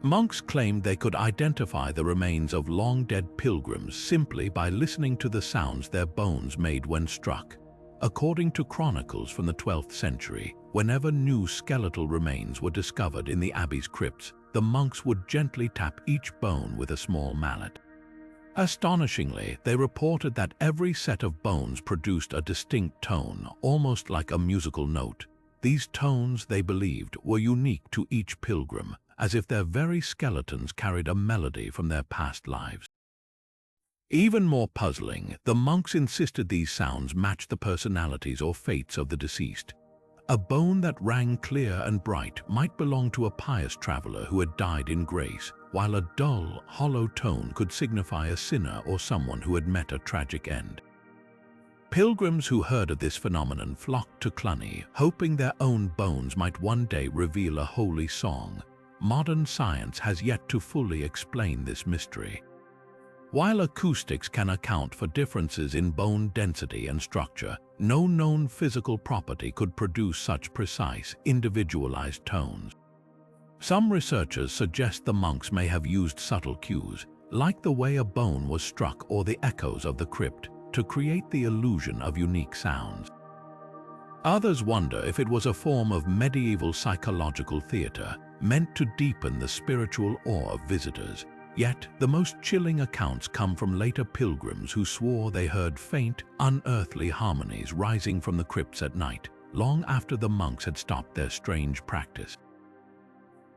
Monks claimed they could identify the remains of long-dead pilgrims simply by listening to the sounds their bones made when struck. According to chronicles from the 12th century, whenever new skeletal remains were discovered in the abbey's crypts, the monks would gently tap each bone with a small mallet. Astonishingly, they reported that every set of bones produced a distinct tone, almost like a musical note. These tones, they believed, were unique to each pilgrim, as if their very skeletons carried a melody from their past lives. Even more puzzling, the monks insisted these sounds matched the personalities or fates of the deceased. A bone that rang clear and bright might belong to a pious traveler who had died in grace, while a dull, hollow tone could signify a sinner or someone who had met a tragic end. Pilgrims who heard of this phenomenon flocked to Cluny, hoping their own bones might one day reveal a holy song. Modern science has yet to fully explain this mystery. While acoustics can account for differences in bone density and structure, no known physical property could produce such precise, individualized tones. Some researchers suggest the monks may have used subtle cues, like the way a bone was struck or the echoes of the crypt, to create the illusion of unique sounds. Others wonder if it was a form of medieval psychological theater, meant to deepen the spiritual awe of visitors. Yet, the most chilling accounts come from later pilgrims who swore they heard faint, unearthly harmonies rising from the crypts at night, long after the monks had stopped their strange practice.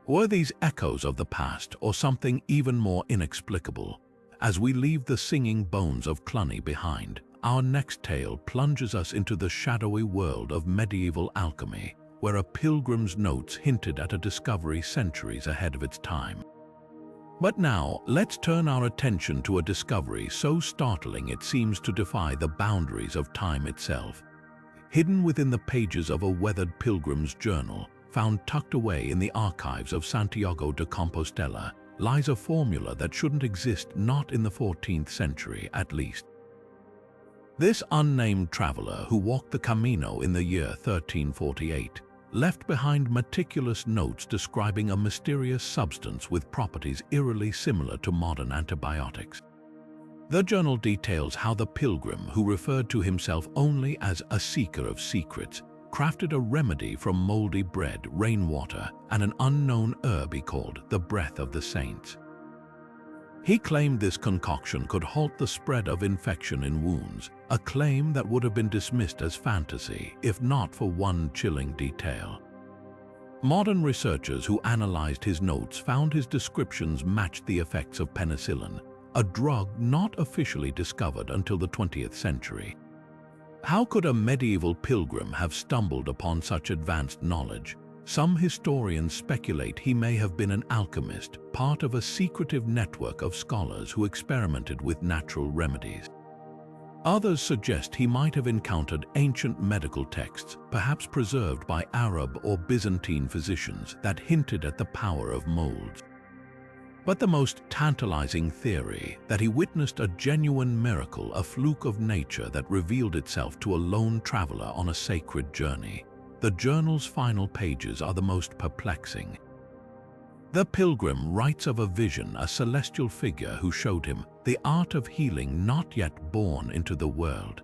Were these echoes of the past or something even more inexplicable? As we leave the singing bones of Cluny behind, our next tale plunges us into the shadowy world of medieval alchemy, where a pilgrim's notes hinted at a discovery centuries ahead of its time. But now, let's turn our attention to a discovery so startling it seems to defy the boundaries of time itself. Hidden within the pages of a weathered pilgrim's journal, found tucked away in the archives of Santiago de Compostela, lies a formula that shouldn't exist, not in the 14th century at least. This unnamed traveler who walked the Camino in the year 1348 left behind meticulous notes describing a mysterious substance with properties eerily similar to modern antibiotics. The journal details how the pilgrim, who referred to himself only as a seeker of secrets, crafted a remedy from moldy bread, rainwater, and an unknown herb he called the breath of the saints. He claimed this concoction could halt the spread of infection in wounds, a claim that would have been dismissed as fantasy if not for one chilling detail. Modern researchers who analyzed his notes found his descriptions matched the effects of penicillin, a drug not officially discovered until the 20th century. How could a medieval pilgrim have stumbled upon such advanced knowledge? Some historians speculate he may have been an alchemist, part of a secretive network of scholars who experimented with natural remedies. Others suggest he might have encountered ancient medical texts, perhaps preserved by Arab or Byzantine physicians, that hinted at the power of molds. But the most tantalizing theory, that he witnessed a genuine miracle, a fluke of nature that revealed itself to a lone traveler on a sacred journey. The journal's final pages are the most perplexing. The pilgrim writes of a vision, a celestial figure who showed him the art of healing not yet born into the world.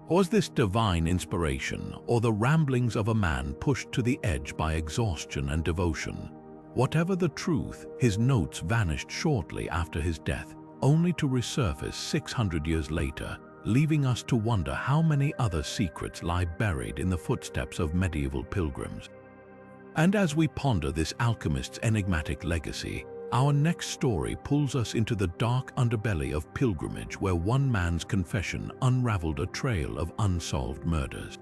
Was this divine inspiration or the ramblings of a man pushed to the edge by exhaustion and devotion? Whatever the truth, his notes vanished shortly after his death, only to resurface 600 years later, leaving us to wonder how many other secrets lie buried in the footsteps of medieval pilgrims. And as we ponder this alchemist's enigmatic legacy, our next story pulls us into the dark underbelly of pilgrimage, where one man's confession unraveled a trail of unsolved murders.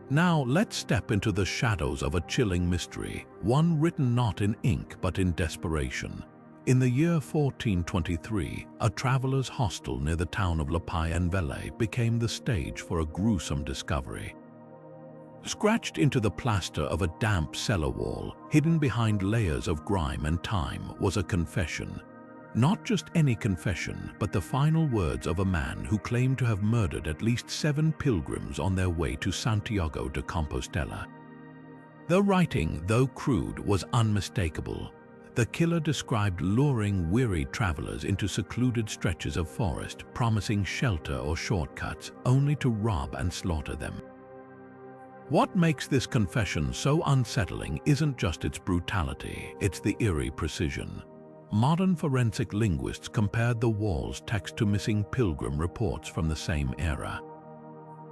Now let's step into the shadows of a chilling mystery, one written not in ink but in desperation. In the year 1423, a traveler's hostel near the town of leper became the stage for a gruesome discovery. Scratched into the plaster of a damp cellar wall, hidden behind layers of grime and time, was a confession. Not just any confession, but the final words of a man who claimed to have murdered at least 7 pilgrims on their way to Santiago de Compostela. The writing, though crude, was unmistakable. The killer described luring weary travelers into secluded stretches of forest, promising shelter or shortcuts, only to rob and slaughter them. What makes this confession so unsettling isn't just its brutality, it's the eerie precision. Modern forensic linguists compared the wall's text to missing pilgrim reports from the same era.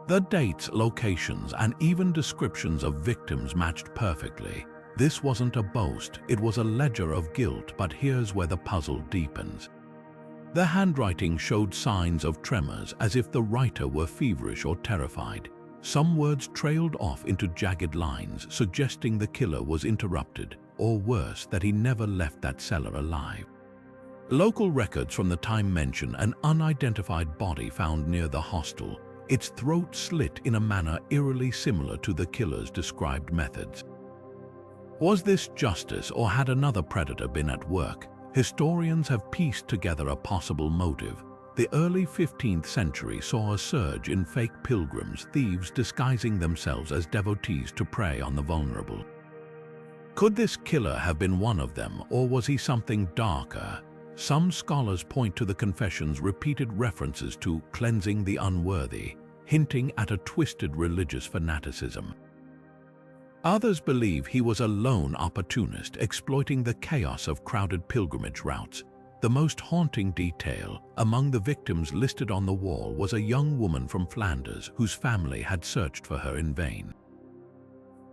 The dates, locations, and even descriptions of victims matched perfectly. This wasn't a boast, it was a ledger of guilt, but here's where the puzzle deepens. The handwriting showed signs of tremors, as if the writer were feverish or terrified. Some words trailed off into jagged lines, suggesting the killer was interrupted, or worse, that he never left that cellar alive. Local records from the time mention an unidentified body found near the hostel, its throat slit in a manner eerily similar to the killer's described methods. Was this justice, or had another predator been at work? Historians have pieced together a possible motive. The early 15th century saw a surge in fake pilgrims, thieves disguising themselves as devotees to prey on the vulnerable. Could this killer have been one of them, or was he something darker? Some scholars point to the confession's repeated references to cleansing the unworthy, hinting at a twisted religious fanaticism. Others believe he was a lone opportunist exploiting the chaos of crowded pilgrimage routes. The most haunting detail among the victims listed on the wall was a young woman from Flanders whose family had searched for her in vain.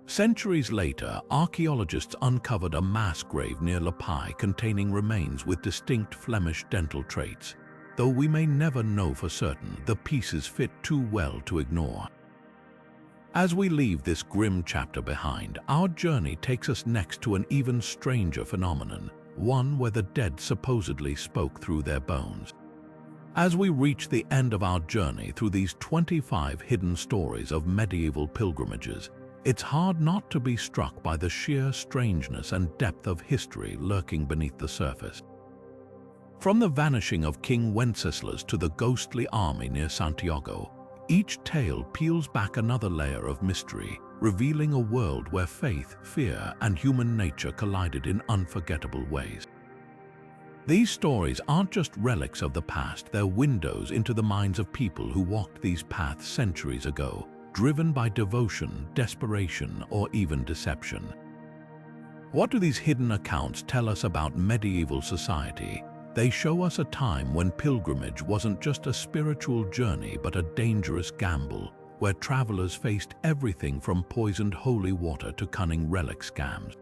Centuries later, archaeologists uncovered a mass grave near leper containing remains with distinct Flemish dental traits. Though we may never know for certain, the pieces fit too well to ignore. As we leave this grim chapter behind, our journey takes us next to an even stranger phenomenon, one where the dead supposedly spoke through their bones. As we reach the end of our journey through these 25 hidden stories of medieval pilgrimages, it's hard not to be struck by the sheer strangeness and depth of history lurking beneath the surface. From the vanishing of King Wenceslas to the ghostly army near Santiago, each tale peels back another layer of mystery, revealing a world where faith, fear, and human nature collided in unforgettable ways. These stories aren't just relics of the past, they're windows into the minds of people who walked these paths centuries ago, driven by devotion, desperation, or even deception. What do these hidden accounts tell us about medieval society? They show us a time when pilgrimage wasn't just a spiritual journey but a dangerous gamble, where travelers faced everything from poisoned holy water to cunning relic scams.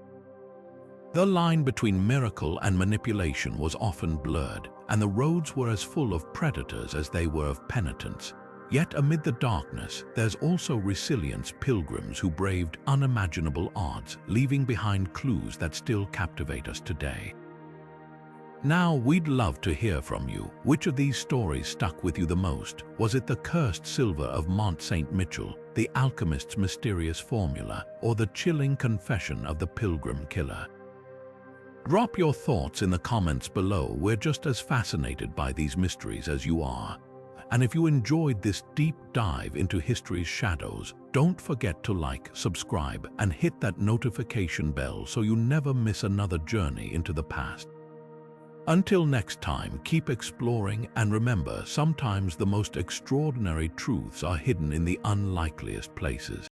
The line between miracle and manipulation was often blurred, and the roads were as full of predators as they were of penitents. Yet amid the darkness, there's also resilient pilgrims who braved unimaginable odds, leaving behind clues that still captivate us today. Now, we'd love to hear from you. Which of these stories stuck with you the most? Was it the cursed silver of Mont Saint Michel, the alchemist's mysterious formula, or the chilling confession of the pilgrim killer? Drop your thoughts in the comments below. We're just as fascinated by these mysteries as you are. And if you enjoyed this deep dive into history's shadows, don't forget to like, subscribe, and hit that notification bell so you never miss another journey into the past. Until next time, keep exploring, and remember, sometimes the most extraordinary truths are hidden in the unlikeliest places.